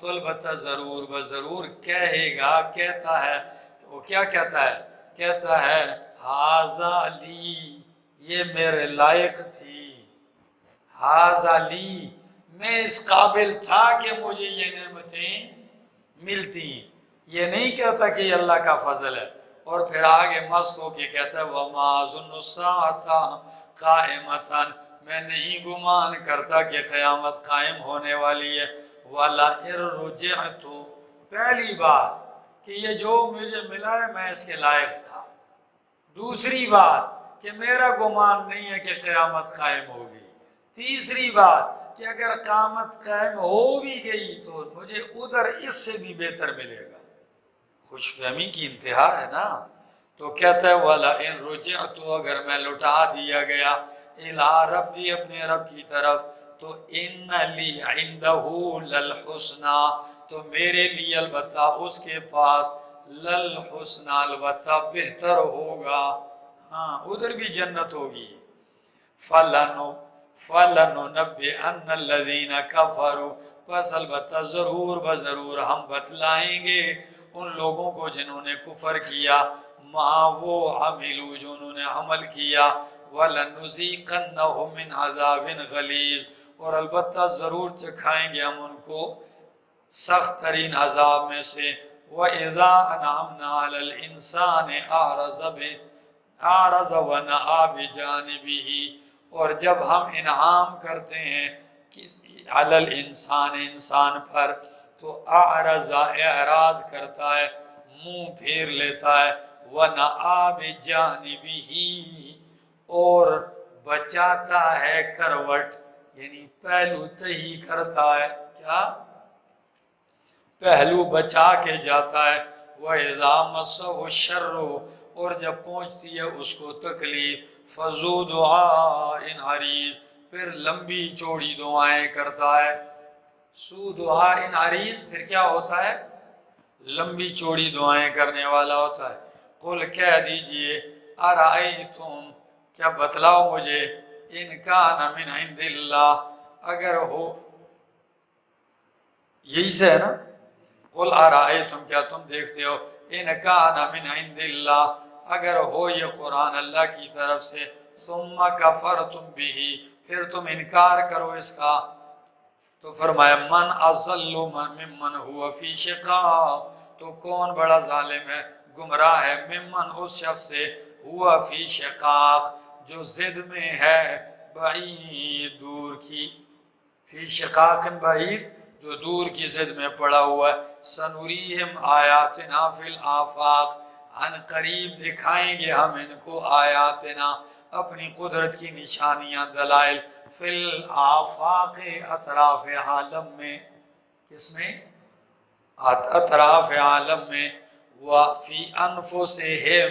تو البتہ ضرور بضرور کہے گا، کہتا ہے، وہ کیا کہتا ہے؟ کہتا ہے ھذا لی، یہ میرے لائق تھی، ھذا لی، میں اس قابل تھا کہ مجھے یہ نعمتیں ملتی، یہ نہیں کہتا کہ یہ اللہ کا فضل ہے، اور پھر آگے مست ہو کے کہتا ہے وَمَا أَظُنُّ السَّاعَةَ قَائِمَةً، میں نہیں گمان کرتا کہ قیامت قائم ہونے والی ہے، وَلَئِن رُجِعْتُ، پہلی بات کہ یہ جو مجھے ملا ہے میں اس کے لائق تھا، دوسری بات کہ میرا گمان نہیں ہے کہ قیامت قائم ہوگی، تیسری بات کہ اگر قیامت قائم ہو بھی گئی تو مجھے ادھر اس سے بھی بہتر ملے گا، خوش فہمی کی انتہا ہے نا۔ تو کہتا ہے وَلَئِن رُجِعْتُ، اگر میں لوٹا دیا گیا، إِلَىٰ رَبِّي، اپنے رب کی طرف، تو ان لی عندہ للحسنہ، تو میرے لیے البتہ اس کے پاس للحسنہ البتہ بہتر ہوگا، ہاں ادھر بھی جنت ہوگی۔ فَلَنُنَبِّئَنَّ الَّذِينَ كَفَرُوا، پس البتہ ضرور بضرور ہم بتلائیں گے ان لوگوں کو جنہوں نے کفر کیا، مَا وہ عملوا جو انہوں نے عمل کیا، وَلَنُذِيقَنَّهُم مِّنْ عَذَابٍ غَلِيظٍ، اور البتہ ضرور چکھائیں گے ہم ان کو سخت ترین عذاب میں سے۔ وَإِذَا أَنْعَمْنَا عَلَى الْإِنسَانِ أَعْرَضَ وَنَأَىٰ بِجَانِبِهِ، اور جب ہم انعام کرتے ہیں علی الانسان انسان پر، تو اعرض اعراض کرتا ہے، منہ پھیر لیتا ہے، وَنَأَىٰ بِجَانِبِهِ، اور بچاتا ہے کروٹ، یعنی پہلو تہی کرتا ہے، کیا پہلو بچا کے جاتا ہے۔ وَإِذَا مَسَّهُ الشَّرُّ، اور جب پہنچتی ہے اس کو تکلیف، فَذُو دُعَاءٍ عَرِيضٍ، پھر لمبی چوڑی دعائیں کرتا ہے۔ سو دعائن عریض، پھر کیا ہوتا ہے؟ لمبی چوڑی دعائیں کرنے والا ہوتا ہے۔ قل کہہ دیجئے ارائیتم، کیا بتلاؤ مجھے، ان کان من عند اللہ، اگر ہو، یہی سے ہے نا، قل ارائیتم، کیا تم دیکھتے ہو، ان کان من عند اللہ، اگر ہو یہ قرآن اللہ کی طرف سے، ثم کفرتم بہ، پھر تم انکار کرو اس کا، تو فرمایا من اضل ممن ہوا فی شقاق، تو کون بڑا ظالم ہے، گمراہ ہے، ممن اس شخص سے، ہوا فی شقاق جو ضد میں ہے، بعید دور کی، فی شقاق بعید جو دور کی ضد میں پڑا ہوا ہے۔ سنوریہم آیاتنا فی الآفاق، عن قریب دکھائیں گے ہم ان کو آیاتنا، اپنی قدرت کی نشانیاں دلائل، فی الآفاق اطراف عالم میں، کس میں؟ اطراف عالم میں، وفی انفسہم،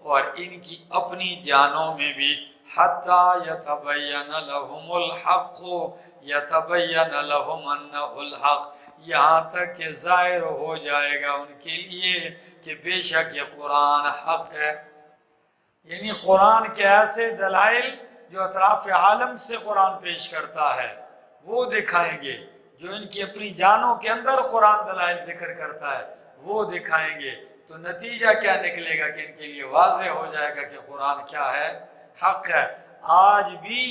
اور ان کی اپنی جانوں میں بھی، حتی یتبین لہم الحق، یتبین لہم انہ الحق، یہاں تک کہ ظاہر ہو جائے گا ان کے لیے کہ بے شک یہ قرآن حق ہے۔ یعنی قرآن کے ایسے دلائل جو اطراف عالم سے قرآن پیش کرتا ہے وہ دکھائیں گے، جو ان کی اپنی جانوں کے اندر قرآن دلائل ذکر کرتا ہے وہ دکھائیں گے، تو نتیجہ کیا نکلے گا کہ ان کے لیے واضح ہو جائے گا کہ قرآن کیا ہے، حق ہے۔ آج بھی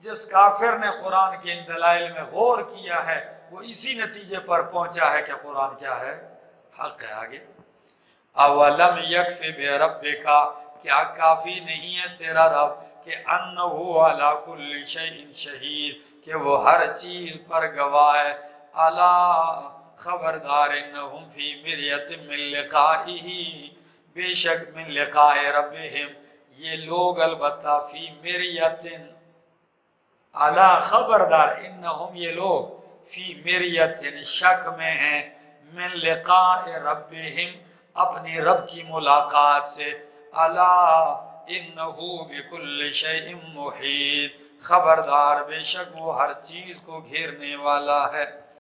جس کافر نے قرآن کے ان دلائل میں غور کیا ہے وہ اسی نتیجے پر پہنچا ہے کہ قرآن کیا ہے، حق ہے۔ آگے اولم یکف بربک، کیا کافی نہیں ہے تیرا رب کہ انہ علی کل شیء شہید، کہ وہ ہر چیز پر گواہ ہے، الا خبردار انہم فی مریۃ من لقائہ، بے شک من لقاء ربہم، یہ لوگ البتہ فی مریۃ، الا خبردار انہم یہ لوگ فی مریۃ شک میں ہیں، من لقاء ربہم اپنی رب کی ملاقات سے، الا انہو بکل شیء محیط، خبردار بے شک وہ ہر چیز کو گھیرنے والا ہے۔